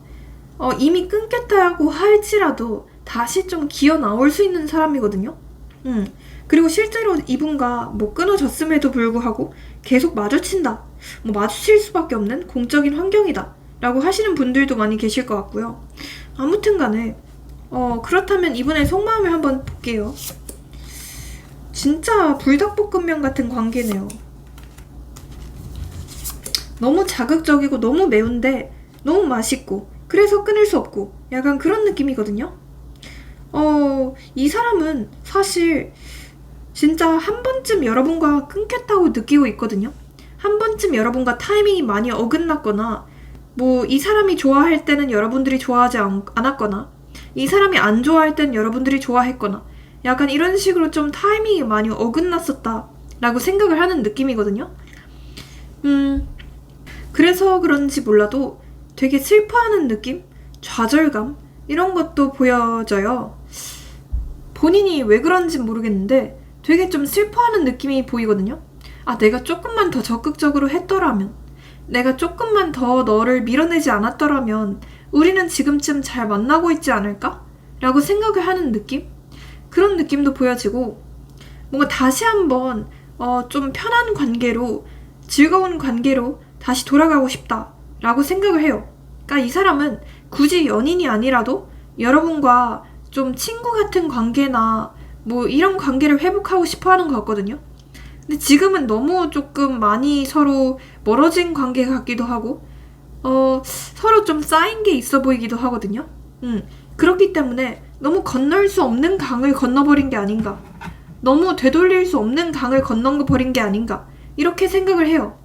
이미 끊겼다고 할지라도 다시 좀 기어 나올 수 있는 사람이거든요. 그리고 실제로 이분과 뭐 끊어졌음에도 불구하고 계속 마주친다, 뭐 마주칠 수밖에 없는 공적인 환경이다 라고 하시는 분들도 많이 계실 것 같고요. 아무튼 간에 그렇다면 이분의 속마음을 한번 볼게요. 진짜 불닭볶음면 같은 관계네요. 너무 자극적이고 너무 매운데 너무 맛있고, 그래서 끊을 수 없고, 약간 그런 느낌이거든요. 이 사람은 사실 진짜 한 번쯤 여러분과 끊겼다고 느끼고 있거든요. 한 번쯤 여러분과 타이밍이 많이 어긋났거나, 뭐 이 사람이 좋아할 때는 여러분들이 좋아하지 않았거나, 이 사람이 안 좋아할 땐 여러분들이 좋아했거나, 약간 이런 식으로 좀 타이밍이 많이 어긋났었다 라고 생각을 하는 느낌이거든요. 그래서 그런지 몰라도 되게 슬퍼하는 느낌? 좌절감? 이런 것도 보여져요. 본인이 왜 그런지 모르겠는데 되게 좀 슬퍼하는 느낌이 보이거든요. 아, 내가 조금만 더 적극적으로 했더라면, 내가 조금만 더 너를 밀어내지 않았더라면 우리는 지금쯤 잘 만나고 있지 않을까? 라고 생각을 하는 느낌? 그런 느낌도 보여지고, 뭔가 다시 한번 좀 편한 관계로, 즐거운 관계로 다시 돌아가고 싶다 라고 생각을 해요. 그러니까 이 사람은 굳이 연인이 아니라도 여러분과 좀 친구 같은 관계나 뭐 이런 관계를 회복하고 싶어 하는 것 같거든요. 근데 지금은 너무 조금 많이 서로 멀어진 관계 같기도 하고, 서로 좀 쌓인 게 있어 보이기도 하거든요. 그렇기 때문에 너무 건널 수 없는 강을 건너버린 게 아닌가, 너무 되돌릴 수 없는 강을 건너버린 게 아닌가, 이렇게 생각을 해요.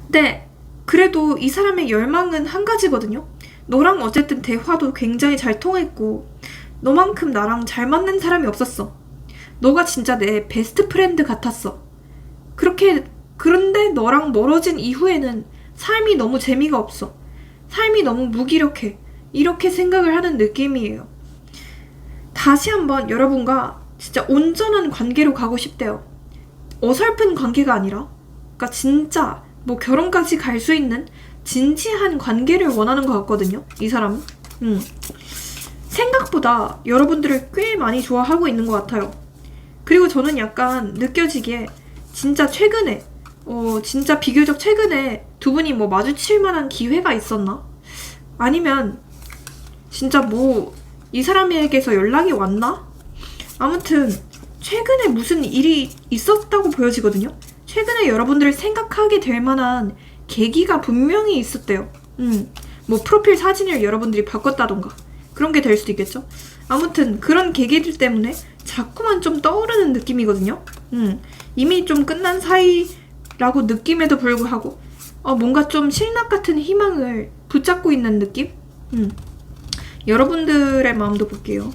근데 그래도 이 사람의 열망은 한 가지거든요. 너랑 어쨌든 대화도 굉장히 잘 통했고, 너만큼 나랑 잘 맞는 사람이 없었어. 너가 진짜 내 베스트 프렌드 같았어. 그런데 너랑 멀어진 이후에는 삶이 너무 재미가 없어. 삶이 너무 무기력해. 이렇게 생각을 하는 느낌이에요. 다시 한번 여러분과 진짜 온전한 관계로 가고 싶대요. 어설픈 관계가 아니라, 그러니까 진짜 뭐 결혼까지 갈 수 있는 진지한 관계를 원하는 것 같거든요, 이 사람은. 생각보다 여러분들을 꽤 많이 좋아하고 있는 것 같아요. 그리고 저는 약간 느껴지기에 진짜 최근에, 진짜 비교적 최근에 두 분이 뭐 마주칠 만한 기회가 있었나? 아니면 진짜 뭐 이 사람에게서 연락이 왔나? 아무튼 최근에 무슨 일이 있었다고 보여지거든요. 최근에 여러분들을 생각하게 될 만한 계기가 분명히 있었대요. 뭐 프로필 사진을 여러분들이 바꿨다던가 그런 게 될 수도 있겠죠. 아무튼 그런 계기들 때문에 자꾸만 좀 떠오르는 느낌이거든요. 이미 좀 끝난 사이라고 느낌에도 불구하고 뭔가 좀 신락 같은 희망을 붙잡고 있는 느낌? 여러분들의 마음도 볼게요.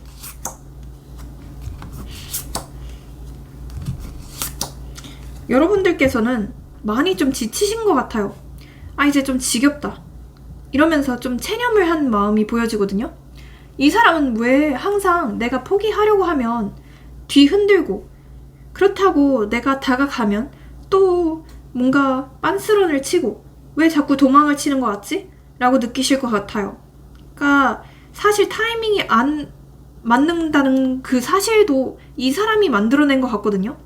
여러분들께서는 많이 좀 지치신 것 같아요. 이제 좀 지겹다 이러면서 좀 체념을 한 마음이 보여지거든요. 이 사람은 왜 항상 내가 포기하려고 하면 뒤 흔들고, 그렇다고 내가 다가가면 또 뭔가 빤스런을 치고 왜 자꾸 도망을 치는 것 같지? 라고 느끼실 것 같아요. 그러니까 사실 타이밍이 안 맞는다는 그 사실도 이 사람이 만들어낸 것 같거든요.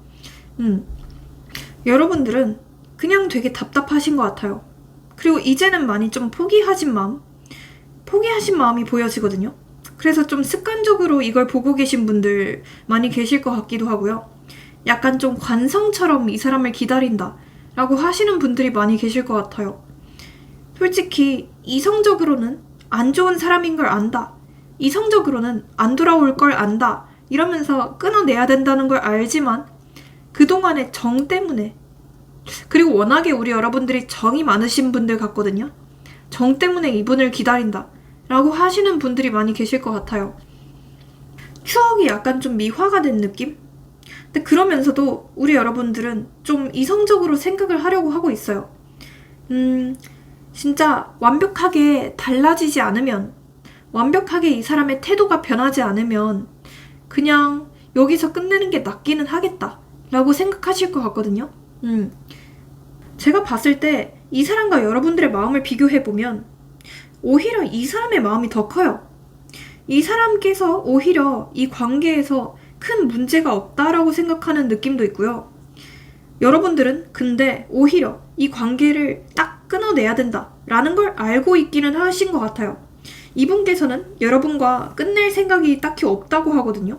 여러분들은 그냥 되게 답답하신 것 같아요. 그리고 이제는 많이 좀 포기하신 마음이 보여지거든요. 그래서 좀 습관적으로 이걸 보고 계신 분들 많이 계실 것 같기도 하고요. 약간 좀 관성처럼 이 사람을 기다린다 라고 하시는 분들이 많이 계실 것 같아요. 솔직히 이성적으로는 안 좋은 사람인 걸 안다, 이성적으로는 안 돌아올 걸 안다 이러면서 끊어내야 된다는 걸 알지만 그동안의 정 때문에 그리고 워낙에 우리 여러분들이 정이 많으신 분들 같거든요. 정 때문에 이분을 기다린다 라고 하시는 분들이 많이 계실 것 같아요. 추억이 약간 좀 미화가 된 느낌? 근데 그러면서도 우리 여러분들은 좀 이성적으로 생각을 하려고 하고 있어요. 진짜 완벽하게 달라지지 않으면, 완벽하게 이 사람의 태도가 변하지 않으면 그냥 여기서 끝내는 게 낫기는 하겠다 라고 생각하실 것 같거든요. 제가 봤을 때 이 사람과 여러분들의 마음을 비교해보면 오히려 이 사람의 마음이 더 커요. 이 사람께서 오히려 이 관계에서 큰 문제가 없다라고 생각하는 느낌도 있고요. 여러분들은 근데 오히려 이 관계를 딱 끊어내야 된다라는 걸 알고 있기는 하신 것 같아요. 이분께서는 여러분과 끝낼 생각이 딱히 없다고 하거든요.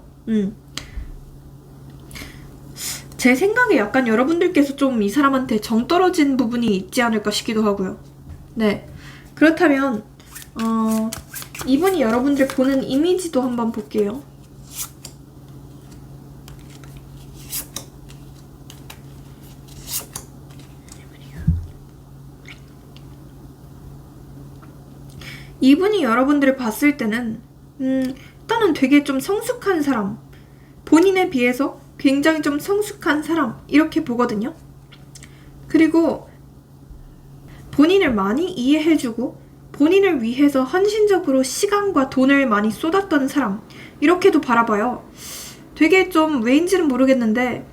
제 생각에 약간 여러분들께서 좀 이 사람한테 정 떨어진 부분이 있지 않을까 싶기도 하고요. 네. 그렇다면 이분이 여러분들 보는 이미지도 한번 볼게요. 이분이 여러분들을 봤을 때는 일단은 되게 좀 성숙한 사람, 본인에 비해서 굉장히 좀 성숙한 사람 이렇게 보거든요. 그리고 본인을 많이 이해해주고 본인을 위해서 헌신적으로 시간과 돈을 많이 쏟았던 사람 이렇게도 바라봐요. 되게 좀 왜인지는 모르겠는데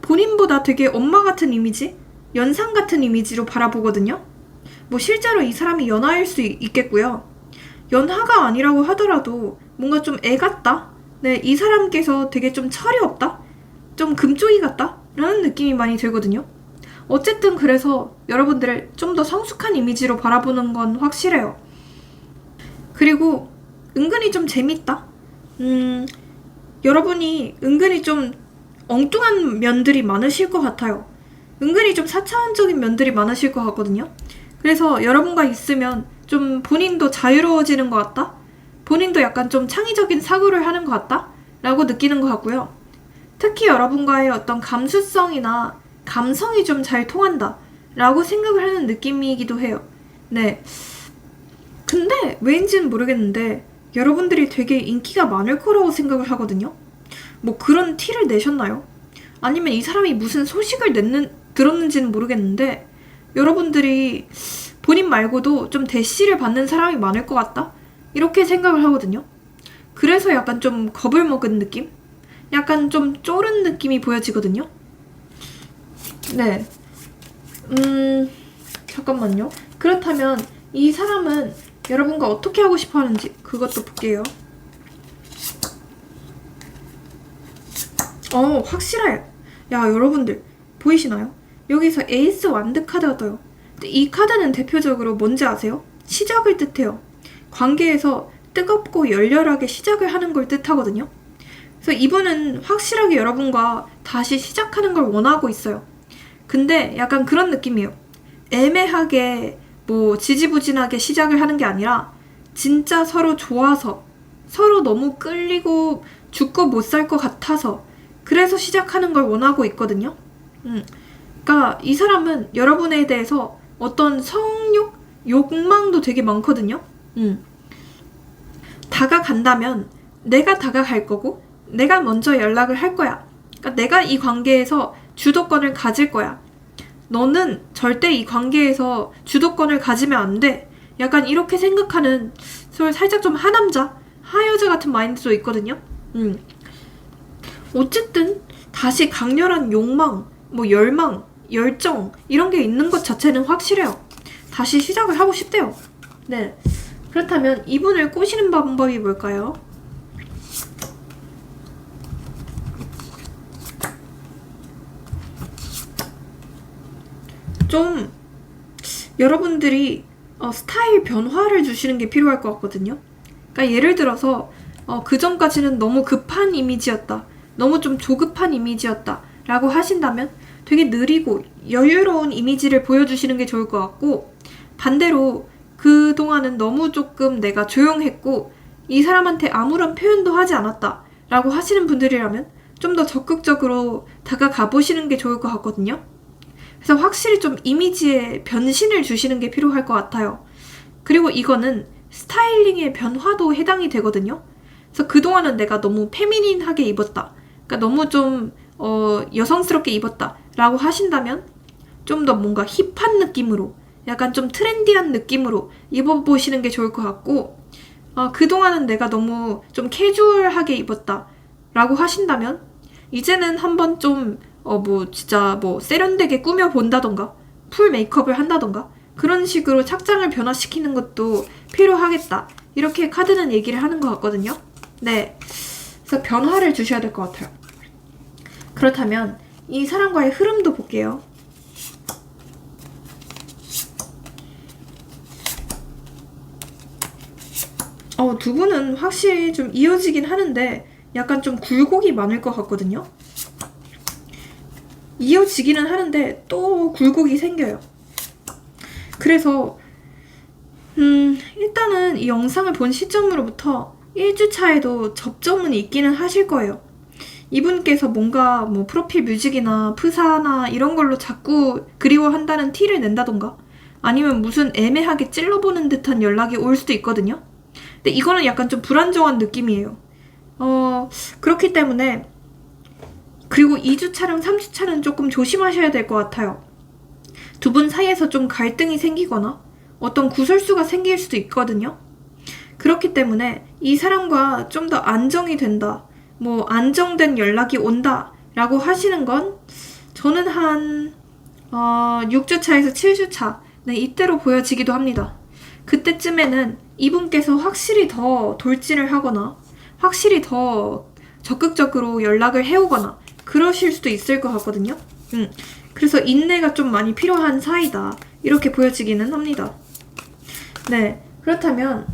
본인보다 되게 엄마 같은 이미지? 연상 같은 이미지로 바라보거든요. 뭐 실제로 이 사람이 연하일 수 있겠고요. 연하가 아니라고 하더라도 뭔가 좀 애 같다? 네, 이 사람께서 되게 좀 철이 없다? 좀 금쪽이 같다? 라는 느낌이 많이 들거든요. 어쨌든 그래서 여러분들을 좀 더 성숙한 이미지로 바라보는 건 확실해요. 그리고 은근히 좀 재밌다? 여러분이 은근히 좀 엉뚱한 면들이 많으실 것 같아요. 은근히 좀 4차원적인 면들이 많으실 것 같거든요. 그래서 여러분과 있으면 좀 본인도 자유로워지는 것 같다? 본인도 약간 좀 창의적인 사고를 하는 것 같다? 라고 느끼는 것 같고요. 특히 여러분과의 어떤 감수성이나 감성이 좀 잘 통한다 라고 생각을 하는 느낌이기도 해요. 네. 근데 왜인지는 모르겠는데 여러분들이 되게 인기가 많을 거라고 생각을 하거든요. 뭐 그런 티를 내셨나요? 아니면 이 사람이 무슨 소식을 들었는지는 모르겠는데 여러분들이 본인 말고도 좀 대시를 받는 사람이 많을 것 같다? 이렇게 생각을 하거든요. 그래서 약간 좀 겁을 먹은 느낌? 약간 좀 쫄은 느낌이 보여지거든요. 네. 잠깐만요. 그렇다면 이 사람은 여러분과 어떻게 하고 싶어 하는지 그것도 볼게요. 확실해요. 야, 여러분들 보이시나요? 여기서 에이스 완드 카드가 떠요. 근데 이 카드는 대표적으로 뭔지 아세요? 시작을 뜻해요. 관계에서 뜨겁고 열렬하게 시작을 하는 걸 뜻하거든요. 그래서 이분은 확실하게 여러분과 다시 시작하는 걸 원하고 있어요. 근데 약간 그런 느낌이에요. 애매하게 뭐 지지부진하게 시작을 하는 게 아니라 진짜 서로 좋아서 서로 너무 끌리고 죽고 못 살 것 같아서 그래서 시작하는 걸 원하고 있거든요. 그러니까 이 사람은 여러분에 대해서 어떤 성욕, 욕망도 되게 많거든요. 다가간다면 내가 다가갈 거고 내가 먼저 연락을 할 거야. 그러니까 내가 이 관계에서 주도권을 가질 거야. 너는 절대 이 관계에서 주도권을 가지면 안 돼. 약간 이렇게 생각하는 살짝 좀 하남자, 하여자 같은 마인드도 있거든요. 어쨌든 다시 강렬한 욕망, 뭐 열망, 열정 이런 게 있는 것 자체는 확실해요. 다시 시작을 하고 싶대요. 네. 그렇다면 이분을 꼬시는 방법이 뭘까요? 좀 여러분들이 스타일 변화를 주시는 게 필요할 것 같거든요. 그러니까 예를 들어서 그 전까지는 너무 급한 이미지였다. 너무 좀 조급한 이미지였다. 라고 하신다면 되게 느리고 여유로운 이미지를 보여주시는 게 좋을 것 같고 반대로 그동안은 너무 조금 내가 조용했고 이 사람한테 아무런 표현도 하지 않았다. 라고 하시는 분들이라면 좀 더 적극적으로 다가가 보시는 게 좋을 것 같거든요. 그래서 확실히 좀 이미지에 변신을 주시는 게 필요할 것 같아요. 그리고 이거는 스타일링의 변화도 해당이 되거든요. 그래서 그동안은 내가 너무 페미닌하게 입었다. 그러니까 너무 좀 여성스럽게 입었다 라고 하신다면 좀 더 뭔가 힙한 느낌으로 약간 좀 트렌디한 느낌으로 입어보시는 게 좋을 것 같고 그동안은 내가 너무 좀 캐주얼하게 입었다 라고 하신다면 이제는 한번 좀 진짜 세련되게 꾸며본다던가 풀 메이크업을 한다던가 그런 식으로 착장을 변화시키는 것도 필요하겠다. 이렇게 카드는 얘기를 하는 것 같거든요. 네. 그래서 변화를 주셔야 될 것 같아요. 그렇다면 이 사람과의 흐름도 볼게요. 두 분은 확실히 좀 이어지긴 하는데 약간 좀 굴곡이 많을 것 같거든요. 이어지기는 하는데 또 굴곡이 생겨요. 그래서 일단은 이 영상을 본 시점으로부터 1주차에도 접점은 있기는 하실 거예요. 이분께서 뭔가 프로필 뮤직이나 프사나 이런 걸로 자꾸 그리워한다는 티를 낸다던가 아니면 무슨 애매하게 찔러보는 듯한 연락이 올 수도 있거든요. 근데 이거는 약간 좀 불안정한 느낌이에요. 그렇기 때문에 그리고 2주차랑 3주차는 조금 조심하셔야 될 것 같아요. 두 분 사이에서 좀 갈등이 생기거나 어떤 구설수가 생길 수도 있거든요. 그렇기 때문에 이 사람과 좀 더 안정이 된다, 안정된 연락이 온다 라고 하시는 건 저는 한 6주차에서 7주차 네, 이때로 보여지기도 합니다. 그때쯤에는 이분께서 확실히 더 돌진을 하거나 확실히 더 적극적으로 연락을 해오거나 그러실 수도 있을 것 같거든요. 그래서 인내가 좀 많이 필요한 사이다 이렇게 보여지기는 합니다. 네, 그렇다면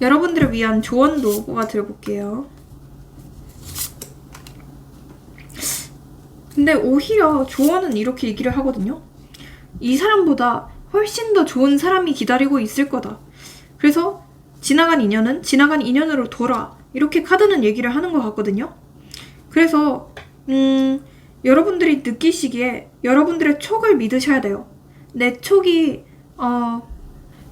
여러분들을 위한 조언도 뽑아 드려볼게요. 근데 오히려 조언은 이렇게 얘기를 하거든요. 이 사람보다 훨씬 더 좋은 사람이 기다리고 있을 거다. 그래서 지나간 인연은 지나간 인연으로 돌아 이렇게 카드는 얘기를 하는 것 같거든요. 그래서 여러분들이 느끼시기에 여러분들의 촉을 믿으셔야 돼요. 내 촉이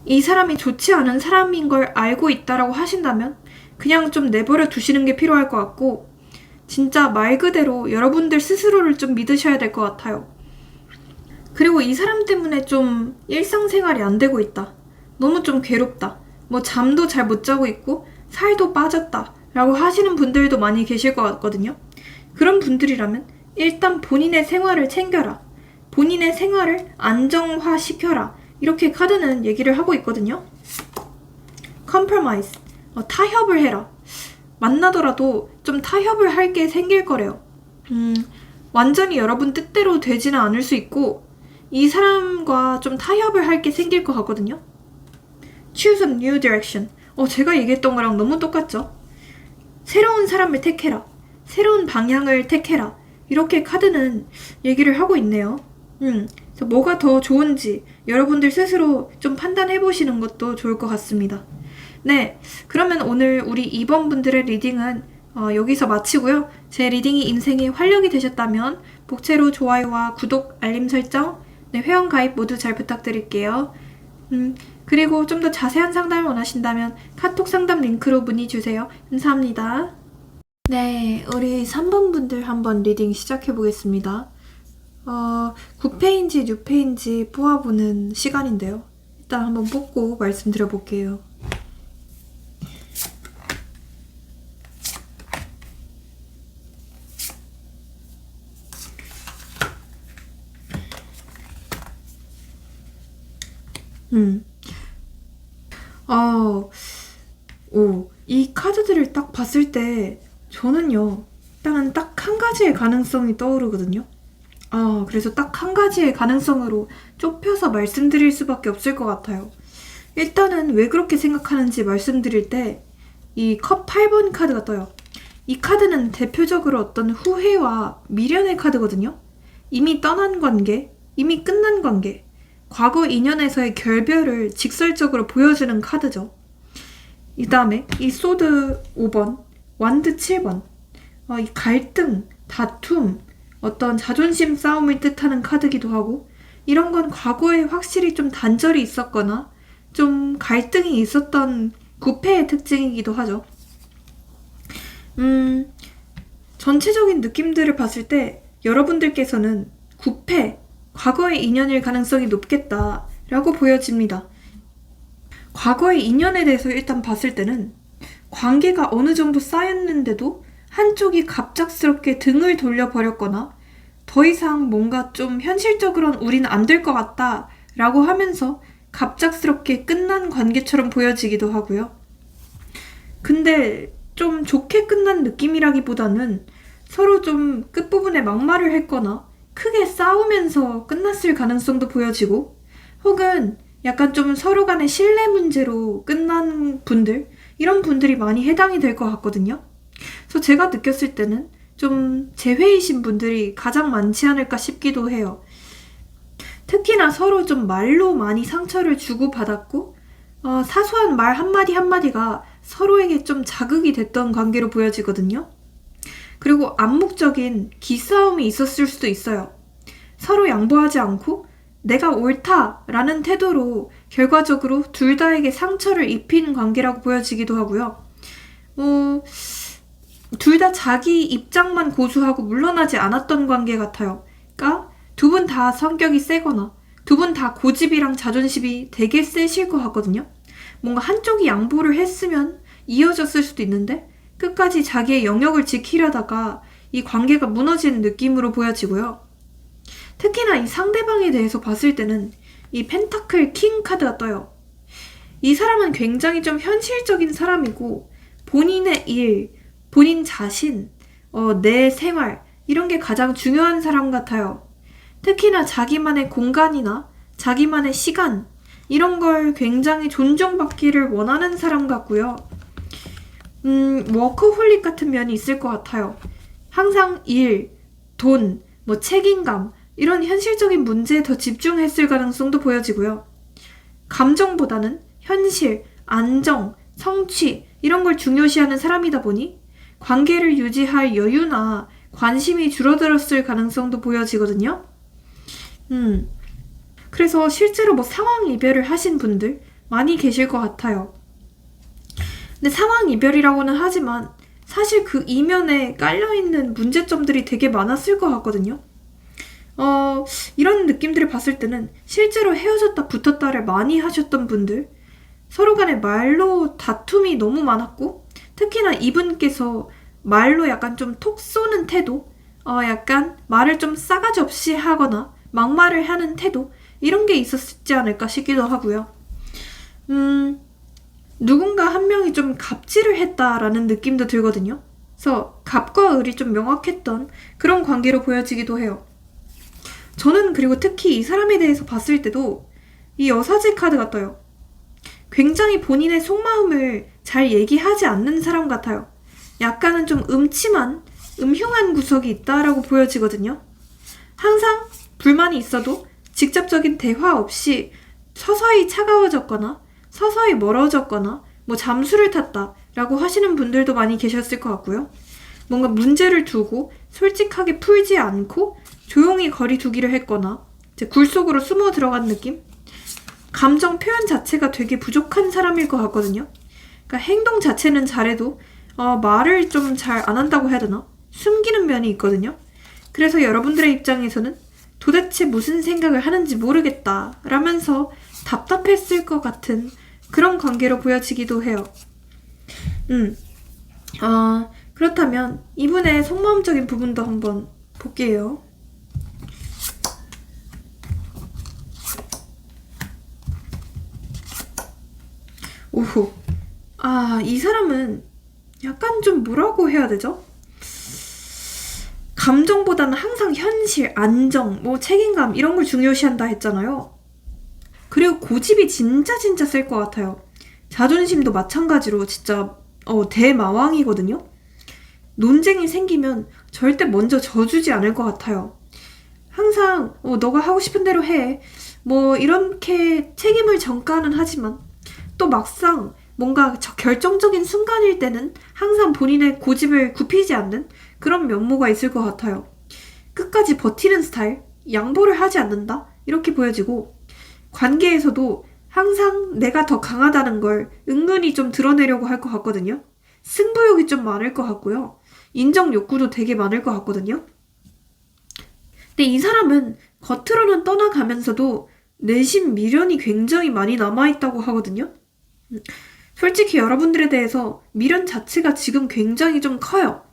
이 사람이 좋지 않은 사람인 걸 알고 있다라고 하신다면 그냥 좀 내버려 두시는 게 필요할 것 같고 진짜 말 그대로 여러분들 스스로를 좀 믿으셔야 될 것 같아요. 그리고 이 사람 때문에 좀 일상생활이 안 되고 있다. 너무 좀 괴롭다. 잠도 잘 못 자고 있고 살도 빠졌다 라고 하시는 분들도 많이 계실 것 같거든요. 그런 분들이라면 일단 본인의 생활을 챙겨라. 본인의 생활을 안정화시켜라. 이렇게 카드는 얘기를 하고 있거든요. compromise. 타협을 해라. 만나더라도 좀 타협을 할 게 생길 거래요. 완전히 여러분 뜻대로 되지는 않을 수 있고 이 사람과 좀 타협을 할 게 생길 것 같거든요. choose a new direction. 제가 얘기했던 거랑 너무 똑같죠? 새로운 사람을 택해라. 새로운 방향을 택해라. 이렇게 카드는 얘기를 하고 있네요. 그래서 뭐가 더 좋은지 여러분들 스스로 좀 판단해 보시는 것도 좋을 것 같습니다. 네, 그러면 오늘 우리 2번 분들의 리딩은 여기서 마치고요. 제 리딩이 인생에 활력이 되셨다면 복채로 좋아요와 구독, 알림 설정, 네, 회원 가입 모두 잘 부탁드릴게요. 그리고 좀 더 자세한 상담을 원하신다면 카톡 상담 링크로 문의 주세요. 감사합니다. 네, 우리 3번 분들 한번 리딩 시작해 보겠습니다. 9패인지 6패인지 뽑아보는 시간인데요. 일단 한번 뽑고 말씀드려 볼게요. 이 카드들을 딱 봤을 때 저는요, 일단은 딱 한 가지의 가능성이 떠오르거든요. 그래서 딱 한 가지의 가능성으로 좁혀서 말씀드릴 수밖에 없을 것 같아요. 일단은 왜 그렇게 생각하는지 말씀드릴 때 이 컵 8번 카드가 떠요. 이 카드는 대표적으로 어떤 후회와 미련의 카드거든요. 이미 떠난 관계, 이미 끝난 관계, 과거 인연에서의 결별을 직설적으로 보여주는 카드죠. 이 다음에 이 소드 5번, 완드 7번, 이 갈등, 다툼, 어떤 자존심 싸움을 뜻하는 카드기도 하고, 이런 건 과거에 확실히 좀 단절이 있었거나 좀 갈등이 있었던 구패의 특징이기도 하죠. 전체적인 느낌들을 봤을 때 여러분들께서는 구패, 과거의 인연일 가능성이 높겠다라고 보여집니다. 과거의 인연에 대해서 일단 봤을 때는 관계가 어느 정도 쌓였는데도 한쪽이 갑작스럽게 등을 돌려버렸거나 더 이상 뭔가 좀 현실적으로는 우리는 안 될 것 같다 라고 하면서 갑작스럽게 끝난 관계처럼 보여지기도 하고요. 근데 좀 좋게 끝난 느낌이라기보다는 서로 좀 끝부분에 막말을 했거나 크게 싸우면서 끝났을 가능성도 보여지고, 혹은 약간 좀 서로 간의 신뢰 문제로 끝난 분들, 이런 분들이 많이 해당이 될 것 같거든요. 그래서 제가 느꼈을 때는 좀 재회이신 분들이 가장 많지 않을까 싶기도 해요. 특히나 서로 좀 말로 많이 상처를 주고받았고, 사소한 말 한마디 한마디가 서로에게 좀 자극이 됐던 관계로 보여지거든요. 그리고 암묵적인 기싸움이 있었을 수도 있어요. 서로 양보하지 않고 내가 옳다라는 태도로 결과적으로 둘 다에게 상처를 입힌 관계라고 보여지기도 하고요. 둘 다 자기 입장만 고수하고 물러나지 않았던 관계 같아요. 그러니까 두 분 다 성격이 세거나 두 분 다 고집이랑 자존심이 되게 세실 것 같거든요. 뭔가 한쪽이 양보를 했으면 이어졌을 수도 있는데 끝까지 자기의 영역을 지키려다가 이 관계가 무너지는 느낌으로 보여지고요. 특히나 이 상대방에 대해서 봤을 때는 이 펜타클 킹 카드가 떠요. 이 사람은 굉장히 좀 현실적인 사람이고 본인의 일, 본인 자신, 내 생활 이런 게 가장 중요한 사람 같아요. 특히나 자기만의 공간이나 자기만의 시간 이런 걸 굉장히 존중받기를 원하는 사람 같고요. 워커홀릭 같은 면이 있을 것 같아요. 항상 일, 돈, 책임감 이런 현실적인 문제에 더 집중했을 가능성도 보여지고요. 감정보다는 현실, 안정, 성취 이런 걸 중요시하는 사람이다 보니 관계를 유지할 여유나 관심이 줄어들었을 가능성도 보여지거든요. 그래서 실제로 상황 이별을 하신 분들 많이 계실 것 같아요. 근데 상황 이별이라고는 하지만 사실 그 이면에 깔려있는 문제점들이 되게 많았을 것 같거든요. 이런 느낌들을 봤을 때는 실제로 헤어졌다 붙었다를 많이 하셨던 분들, 서로 간에 말로 다툼이 너무 많았고, 특히나 이분께서 말로 약간 좀 톡 쏘는 태도, 약간 말을 좀 싸가지 없이 하거나 막말을 하는 태도, 이런 게 있었지 않을까 싶기도 하고요. 누군가 한 명이 좀 갑질을 했다라는 느낌도 들거든요. 그래서 갑과 을이 좀 명확했던 그런 관계로 보여지기도 해요. 저는 그리고 특히 이 사람에 대해서 봤을 때도 이 여사제 카드가 떠요. 굉장히 본인의 속마음을 잘 얘기하지 않는 사람 같아요. 약간은 좀 음침한, 음흉한 구석이 있다라고 보여지거든요. 항상 불만이 있어도 직접적인 대화 없이 서서히 차가워졌거나 서서히 멀어졌거나 잠수를 탔다라고 하시는 분들도 많이 계셨을 것 같고요. 뭔가 문제를 두고 솔직하게 풀지 않고 조용히 거리 두기를 했거나 굴 속으로 숨어 들어간 느낌? 감정 표현 자체가 되게 부족한 사람일 것 같거든요. 그러니까 행동 자체는 잘해도 말을 좀 잘 안 한다고 해야 되나? 숨기는 면이 있거든요. 그래서 여러분들의 입장에서는 도대체 무슨 생각을 하는지 모르겠다 라면서 답답했을 것 같은 그런 관계로 보여지기도 해요. 그렇다면 이분의 속마음적인 부분도 한번 볼게요. 오호. 이 사람은 약간 좀 뭐라고 해야 되죠? 감정보다는 항상 현실, 안정, 책임감 이런 걸 중요시한다 했잖아요. 그리고 고집이 진짜 셀 것 같아요. 자존심도 마찬가지로 진짜 대마왕이거든요. 논쟁이 생기면 절대 먼저 져주지 않을 것 같아요. 항상 너가 하고 싶은 대로 해. 이렇게 책임을 전가는 하지만 또 막상 뭔가 결정적인 순간일 때는 항상 본인의 고집을 굽히지 않는 그런 면모가 있을 것 같아요. 끝까지 버티는 스타일, 양보를 하지 않는다 이렇게 보여지고, 관계에서도 항상 내가 더 강하다는 걸 은근히 좀 드러내려고 할 것 같거든요. 승부욕이 좀 많을 것 같고요. 인정 욕구도 되게 많을 것 같거든요. 근데 이 사람은 겉으로는 떠나가면서도 내심 미련이 굉장히 많이 남아있다고 하거든요. 솔직히 여러분들에 대해서 미련 자체가 지금 굉장히 좀 커요.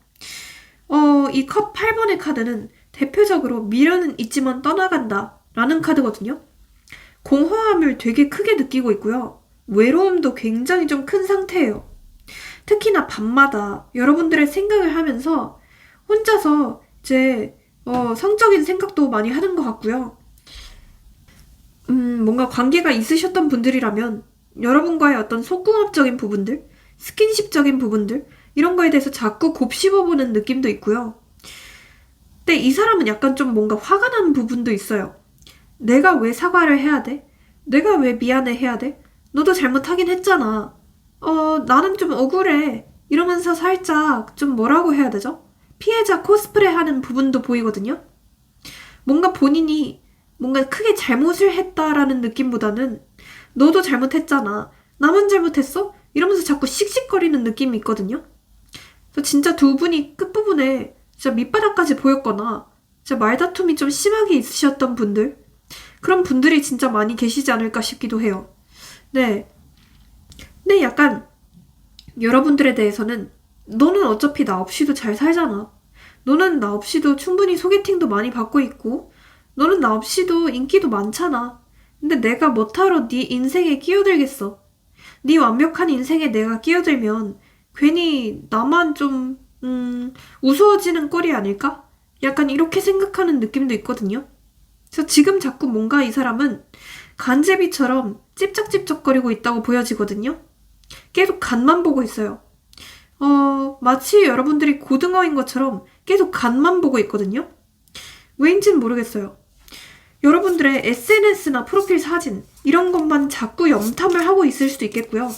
이 컵 8번의 카드는 대표적으로 미련은 있지만 떠나간다 라는 카드거든요. 공허함을 되게 크게 느끼고 있고요. 외로움도 굉장히 좀 큰 상태예요. 특히나 밤마다 여러분들의 생각을 하면서 혼자서 이제 성적인 생각도 많이 하는 것 같고요. 뭔가 관계가 있으셨던 분들이라면 여러분과의 어떤 속궁합적인 부분들, 스킨십적인 부분들 이런 거에 대해서 자꾸 곱씹어보는 느낌도 있고요. 근데 이 사람은 약간 좀 뭔가 화가 나는 부분도 있어요. 내가 왜 사과를 해야 돼? 내가 왜 미안해 해야 돼? 너도 잘못하긴 했잖아. 나는 좀 억울해. 이러면서 살짝 좀 뭐라고 해야 되죠? 피해자 코스프레 하는 부분도 보이거든요. 뭔가 본인이 뭔가 크게 잘못을 했다라는 느낌보다는 너도 잘못했잖아. 나만 잘못했어? 이러면서 자꾸 씩씩거리는 느낌이 있거든요. 그래서 진짜 두 분이 끝부분에 진짜 밑바닥까지 보였거나 진짜 말다툼이 좀 심하게 있으셨던 분들, 그런 분들이 진짜 많이 계시지 않을까 싶기도 해요. 네. 근데 약간 여러분들에 대해서는 너는 어차피 나 없이도 잘 살잖아. 너는 나 없이도 충분히 소개팅도 많이 받고 있고 너는 나 없이도 인기도 많잖아. 근데 내가 뭐하러 네 인생에 끼어들겠어. 네 완벽한 인생에 내가 끼어들면 괜히 나만 좀 우스워지는 꼴이 아닐까? 약간 이렇게 생각하는 느낌도 있거든요. 그래서 지금 자꾸 뭔가 이 사람은 간제비처럼 찝쩍찝쩍거리고 있다고 보여지거든요. 계속 간만 보고 있어요. 마치 여러분들이 고등어인 것처럼 계속 간만 보고 있거든요. 왜인지는 모르겠어요. 여러분들의 SNS나 프로필 사진 이런 것만 자꾸 염탐을 하고 있을 수도 있겠고요.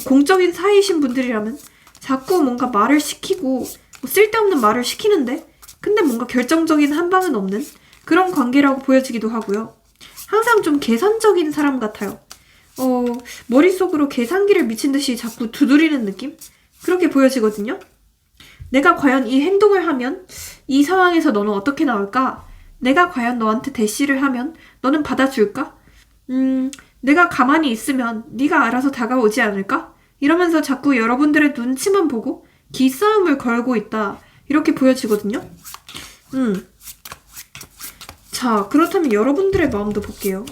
공적인 사이이신 분들이라면 자꾸 뭔가 말을 시키고 쓸데없는 말을 시키는데 근데 뭔가 결정적인 한 방은 없는 그런 관계라고 보여지기도 하고요. 항상 좀 계산적인 사람 같아요. 머릿속으로 계산기를 미친 듯이 자꾸 두드리는 느낌? 그렇게 보여지거든요. 내가 과연 이 행동을 하면 이 상황에서 너는 어떻게 나올까? 내가 과연 너한테 대시를 하면 너는 받아줄까? 내가 가만히 있으면 네가 알아서 다가오지 않을까? 이러면서 자꾸 여러분들의 눈치만 보고 기싸움을 걸고 있다. 이렇게 보여지거든요. 자, 그렇다면 여러분들의 마음도 볼게요.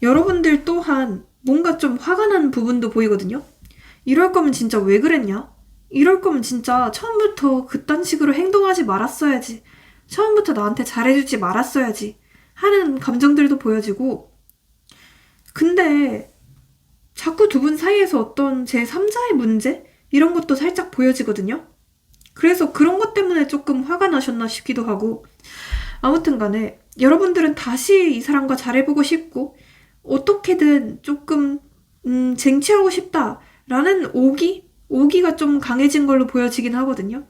여러분들 또한 뭔가 좀 화가 나는 부분도 보이거든요. 이럴 거면 진짜 왜 그랬냐? 이럴 거면 진짜 처음부터 그딴 식으로 행동하지 말았어야지. 처음부터 나한테 잘해주지 말았어야지. 하는 감정들도 보여지고. 근데 자꾸 두 분 사이에서 어떤 제3자의 문제? 이런 것도 살짝 보여지거든요. 그래서 그런 것 때문에 조금 화가 나셨나 싶기도 하고. 아무튼 간에 여러분들은 다시 이 사람과 잘해보고 싶고 어떻게든 조금 쟁취하고 싶다라는 오기가 좀 강해진 걸로 보여지긴 하거든요.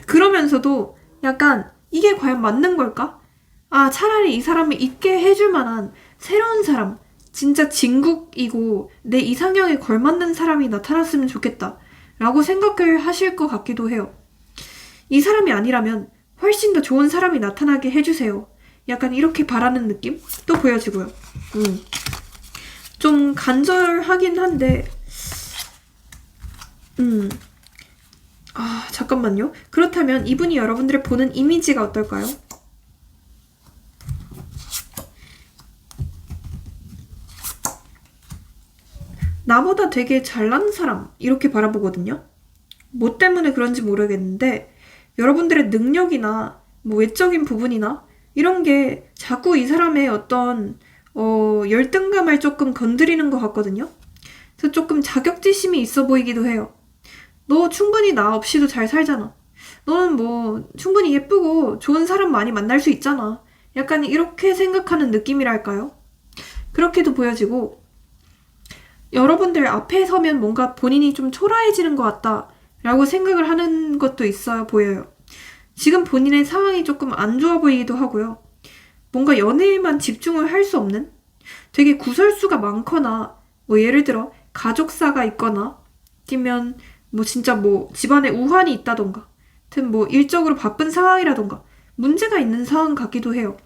그러면서도 약간 이게 과연 맞는 걸까? 차라리 이 사람을 있게 해줄 만한 새로운 사람, 진짜 진국이고 내 이상형에 걸맞는 사람이 나타났으면 좋겠다 라고 생각을 하실 것 같기도 해요. 이 사람이 아니라면 훨씬 더 좋은 사람이 나타나게 해주세요. 약간 이렇게 바라는 느낌? 또 보여지고요. 좀 간절하긴 한데 잠깐만요. 그렇다면 이분이 여러분들의 보는 이미지가 어떨까요? 나보다 되게 잘난 사람 이렇게 바라보거든요. 뭐 때문에 그런지 모르겠는데 여러분들의 능력이나 뭐 외적인 부분이나 이런 게 자꾸 이 사람의 어떤 열등감을 조금 건드리는 것 같거든요. 그래서 조금 자격지심이 있어 보이기도 해요. 너 충분히 나 없이도 잘 살잖아. 너는 뭐 충분히 예쁘고 좋은 사람 많이 만날 수 있잖아. 약간 이렇게 생각하는 느낌이랄까요? 그렇게도 보여지고 여러분들 앞에 서면 뭔가 본인이 좀 초라해지는 것 같다 라고 생각을 하는 것도 있어 보여요. 지금 본인의 상황이 조금 안 좋아 보이기도 하고요. 뭔가 연애에만 집중을 할 수 없는? 되게 구설수가 많거나, 뭐 예를 들어 가족사가 있거나, 아니면 뭐 진짜 뭐 집안에 우환이 있다던가, 하여튼 뭐 일적으로 바쁜 상황이라던가, 문제가 있는 상황 같기도 해요.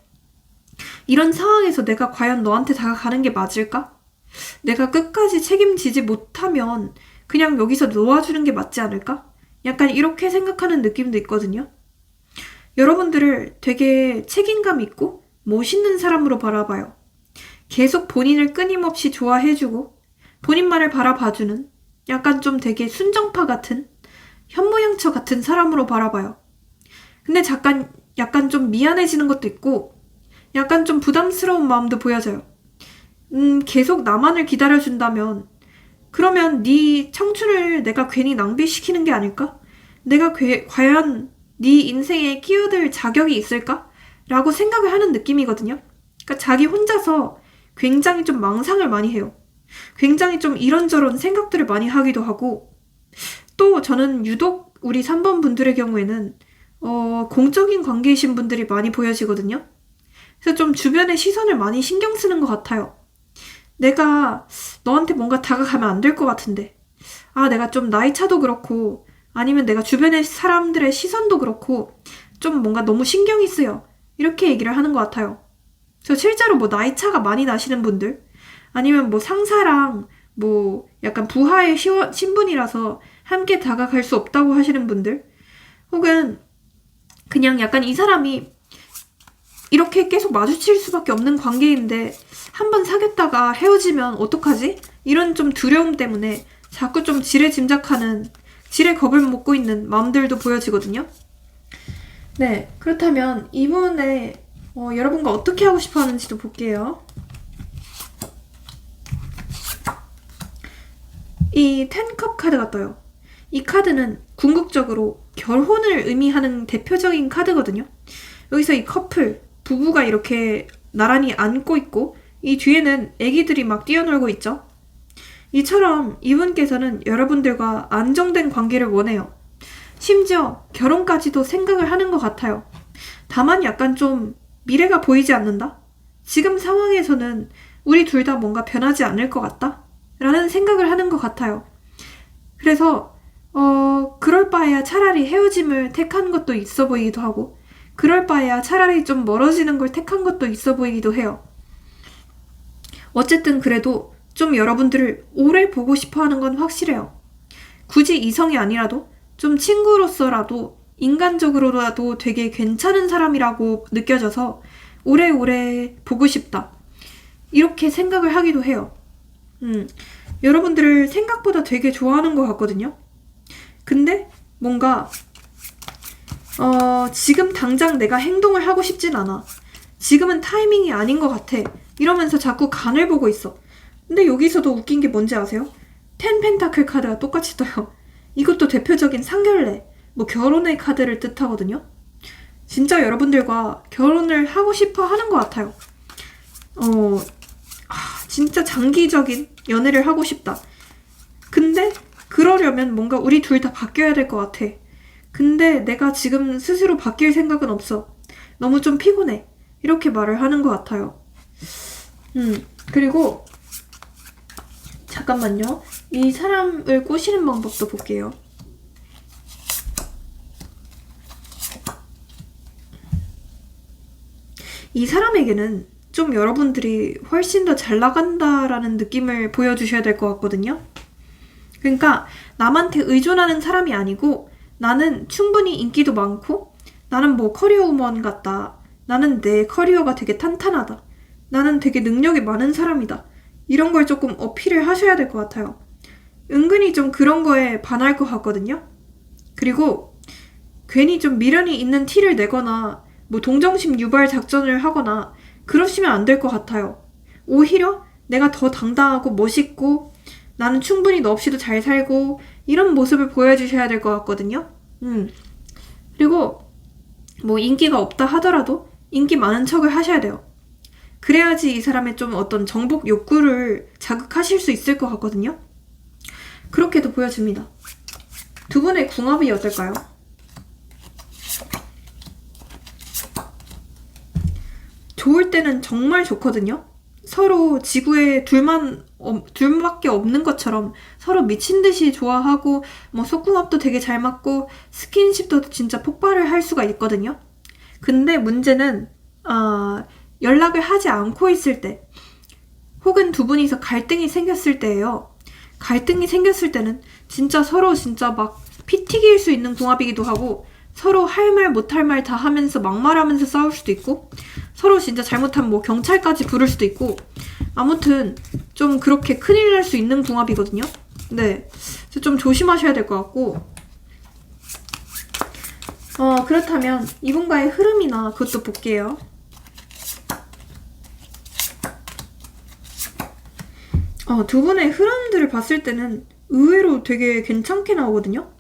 이런 상황에서 내가 과연 너한테 다가가는 게 맞을까? 내가 끝까지 책임지지 못하면 그냥 여기서 놓아주는 게 맞지 않을까? 약간 이렇게 생각하는 느낌도 있거든요. 여러분들을 되게 책임감 있고 멋있는 사람으로 바라봐요. 계속 본인을 끊임없이 좋아해주고 본인만을 바라봐주는 약간 좀 되게 순정파 같은 현모양처 같은 사람으로 바라봐요. 근데 약간 좀 미안해지는 것도 있고 약간 좀 부담스러운 마음도 보여져요. 계속 나만을 기다려준다면 그러면 네 청춘을 내가 괜히 낭비시키는 게 아닐까? 내가 과연 네 인생에 끼어들 자격이 있을까? 라고 생각을 하는 느낌이거든요. 그러니까 자기 혼자서 굉장히 좀 망상을 많이 해요. 굉장히 좀 이런저런 생각들을 많이 하기도 하고 또 저는 유독 우리 3번 분들의 경우에는 공적인 관계이신 분들이 많이 보여지거든요. 그래서 좀 주변의 시선을 많이 신경 쓰는 것 같아요. 내가 너한테 뭔가 다가가면 안 될 것 같은데 내가 좀 나이 차도 그렇고 아니면 내가 주변의 사람들의 시선도 그렇고 좀 뭔가 너무 신경이 쓰여 이렇게 얘기를 하는 것 같아요. 저 실제로 뭐 나이 차가 많이 나시는 분들 아니면 뭐 상사랑 뭐 약간 부하의 신분이라서 함께 다가갈 수 없다고 하시는 분들 혹은 그냥 약간 이 사람이 이렇게 계속 마주칠 수밖에 없는 관계인데 한번 사귀었다가 헤어지면 어떡하지? 이런 좀 두려움 때문에 자꾸 좀 지레짐작하는 지레 겁을 먹고 있는 마음들도 보여지거든요. 네, 그렇다면 이분의 여러분과 어떻게 하고 싶어 하는지도 볼게요. 이 10컵 카드가 떠요. 이 카드는 궁극적으로 결혼을 의미하는 대표적인 카드거든요. 여기서 이 커플, 부부가 이렇게 나란히 앉고 있고 이 뒤에는 아기들이 막 뛰어놀고 있죠. 이처럼 이분께서는 여러분들과 안정된 관계를 원해요. 심지어 결혼까지도 생각을 하는 것 같아요. 다만 약간 좀 미래가 보이지 않는다? 지금 상황에서는 우리 둘 다 뭔가 변하지 않을 것 같다? 라는 생각을 하는 것 같아요. 그래서 그럴 바에야 차라리 헤어짐을 택한 것도 있어 보이기도 하고 그럴 바에야 차라리 좀 멀어지는 걸 택한 것도 있어 보이기도 해요. 어쨌든 그래도 좀 여러분들을 오래 보고 싶어 하는 건 확실해요. 굳이 이성이 아니라도 좀 친구로서라도 인간적으로라도 되게 괜찮은 사람이라고 느껴져서 오래오래 보고 싶다. 이렇게 생각을 하기도 해요. 여러분들을 생각보다 되게 좋아하는 것 같거든요. 근데 뭔가 지금 당장 내가 행동을 하고 싶진 않아. 지금은 타이밍이 아닌 것 같아. 이러면서 자꾸 간을 보고 있어. 근데 여기서도 웃긴 게 뭔지 아세요? 10 펜타클 카드가 똑같이 떠요. 이것도 대표적인 상견례, 뭐 결혼의 카드를 뜻하거든요. 진짜 여러분들과 결혼을 하고 싶어 하는 것 같아요. 진짜 장기적인 연애를 하고 싶다. 근데 그러려면 뭔가 우리 둘 다 바뀌어야 될 것 같아. 근데 내가 지금 스스로 바뀔 생각은 없어. 너무 좀 피곤해. 이렇게 말을 하는 것 같아요. 그리고 잠깐만요. 이 사람을 꼬시는 방법도 볼게요. 이 사람에게는 좀 여러분들이 훨씬 더 잘 나간다라는 느낌을 보여주셔야 될 것 같거든요. 그러니까 남한테 의존하는 사람이 아니고 나는 충분히 인기도 많고 나는 뭐 커리어 우먼 같다. 나는 내 커리어가 되게 탄탄하다. 나는 되게 능력이 많은 사람이다. 이런 걸 조금 어필을 하셔야 될 것 같아요. 은근히 좀 그런 거에 반할 것 같거든요. 그리고 괜히 좀 미련이 있는 티를 내거나 뭐 동정심 유발 작전을 하거나 그러시면 안 될 것 같아요. 오히려 내가 더 당당하고 멋있고 나는 충분히 너 없이도 잘 살고 이런 모습을 보여주셔야 될 것 같거든요. 그리고 뭐 인기가 없다 하더라도 인기 많은 척을 하셔야 돼요. 그래야지 이 사람의 좀 어떤 정복 욕구를 자극하실 수 있을 것 같거든요. 그렇게도 보여집니다. 두 분의 궁합이 어떨까요? 좋을 때는 정말 좋거든요. 서로 지구에 둘밖에 없는 것처럼 서로 미친 듯이 좋아하고 뭐 속궁합도 되게 잘 맞고 스킨십도 진짜 폭발을 할 수가 있거든요. 근데 문제는 연락을 하지 않고 있을 때 혹은 두 분이서 갈등이 생겼을 때예요. 갈등이 생겼을 때는 진짜 서로 진짜 막 피 튀길 수 있는 궁합이기도 하고 서로 할 말 못할 말 다 하면서 막말하면서 싸울 수도 있고 서로 진짜 잘못하면 뭐 경찰까지 부를 수도 있고 아무튼 좀 그렇게 큰일 날 수 있는 궁합이거든요. 네, 좀 조심하셔야 될 것 같고 그렇다면 이분과의 흐름이나 그것도 볼게요. 두 분의 흐름들을 봤을 때는 의외로 되게 괜찮게 나오거든요.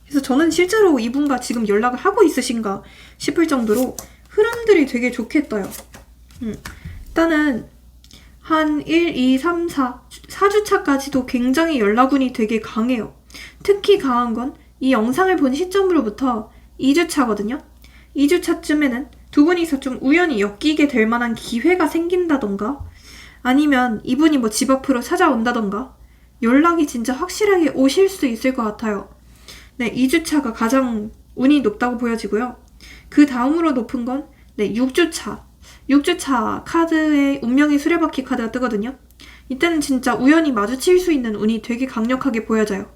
그래서 저는 실제로 이분과 지금 연락을 하고 있으신가 싶을 정도로 흐름들이 되게 좋게 떠요. 일단은 한 1, 2, 3, 4주차까지도 굉장히 연락운이 되게 강해요. 특히 강한 건 이 영상을 본 시점으로부터 2주차거든요. 2주차쯤에는 두 분이서 좀 우연히 엮이게 될 만한 기회가 생긴다던가 아니면 이분이 뭐 집 앞으로 찾아온다던가 연락이 진짜 확실하게 오실 수 있을 것 같아요. 네, 2주차가 가장 운이 높다고 보여지고요. 그 다음으로 높은 건 6주차. 6주차 카드에 운명의 수레바퀴 카드가 뜨거든요. 이때는 진짜 우연히 마주칠 수 있는 운이 되게 강력하게 보여져요.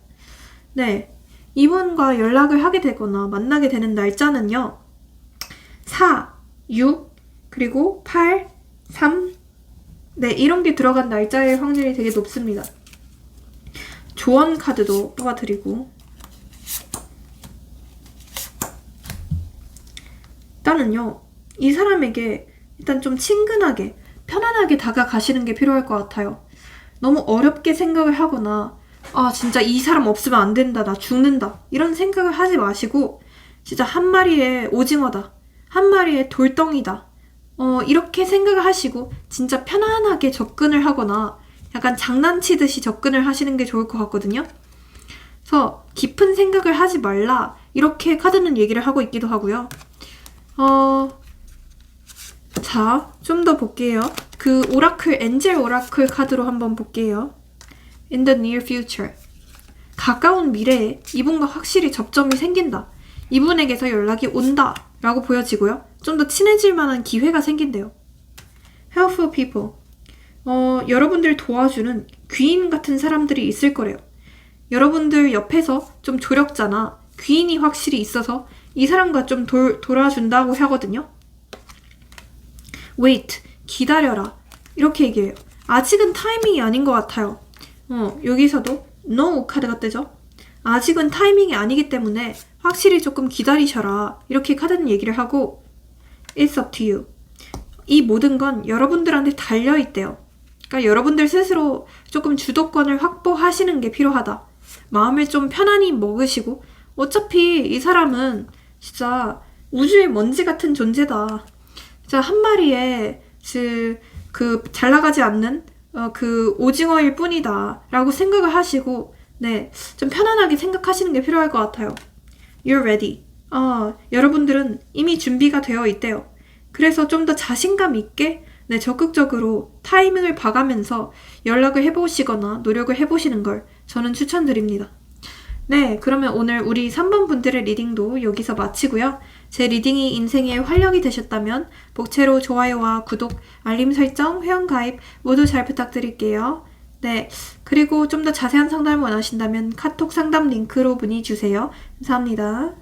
네, 이분과 연락을 하게 되거나 만나게 되는 날짜는요. 4, 6, 그리고 8, 3, 네, 이런 게 들어간 날짜의 확률이 되게 높습니다. 조언 카드도 뽑아드리고 일단은요, 이 사람에게 일단 좀 친근하게 편안하게 다가가시는 게 필요할 것 같아요. 너무 어렵게 생각을 하거나 진짜 이 사람 없으면 안 된다, 나 죽는다 이런 생각을 하지 마시고 진짜 한 마리의 오징어다, 한 마리의 돌덩이다 이렇게 생각을 하시고 진짜 편안하게 접근을 하거나 약간 장난치듯이 접근을 하시는 게 좋을 것 같거든요. 그래서 깊은 생각을 하지 말라 이렇게 카드는 얘기를 하고 있기도 하고요. 자, 좀 더 볼게요. 그 오라클, 엔젤 오라클 카드로 한번 볼게요. In the near future. 가까운 미래에 이분과 확실히 접점이 생긴다. 이분에게서 연락이 온다 라고 보여지고요. 좀 더 친해질 만한 기회가 생긴대요. Helpful people. 여러분들 도와주는 귀인 같은 사람들이 있을 거래요. 여러분들 옆에서 좀 조력자나 귀인이 확실히 있어서 이 사람과 좀 돌아준다고 하거든요. Wait, 기다려라. 이렇게 얘기해요. 아직은 타이밍이 아닌 것 같아요. 여기서도 No 카드가 뜨죠. 아직은 타이밍이 아니기 때문에 확실히 조금 기다리셔라. 이렇게 카드는 얘기를 하고 It's up to you. 이 모든 건 여러분들한테 달려있대요. 그러니까 여러분들 스스로 조금 주도권을 확보하시는 게 필요하다. 마음을 좀 편안히 먹으시고 어차피 이 사람은 진짜 우주의 먼지 같은 존재다. 진짜 한 마리의 그 잘 나가지 않는 그 오징어일 뿐이다 라고 생각을 하시고 네, 좀 편안하게 생각하시는 게 필요할 것 같아요. You're ready. 여러분들은 이미 준비가 되어 있대요. 그래서 좀 더 자신감 있게 적극적으로 타이밍을 봐가면서 연락을 해보시거나 노력을 해보시는 걸 저는 추천드립니다. 네, 그러면 오늘 우리 3번 분들의 리딩도 여기서 마치고요. 제 리딩이 인생에 활력이 되셨다면 복채로 좋아요와 구독, 알림 설정, 회원가입 모두 잘 부탁드릴게요. 네, 그리고 좀 더 자세한 상담을 원하신다면 카톡 상담 링크로 문의 주세요. 감사합니다.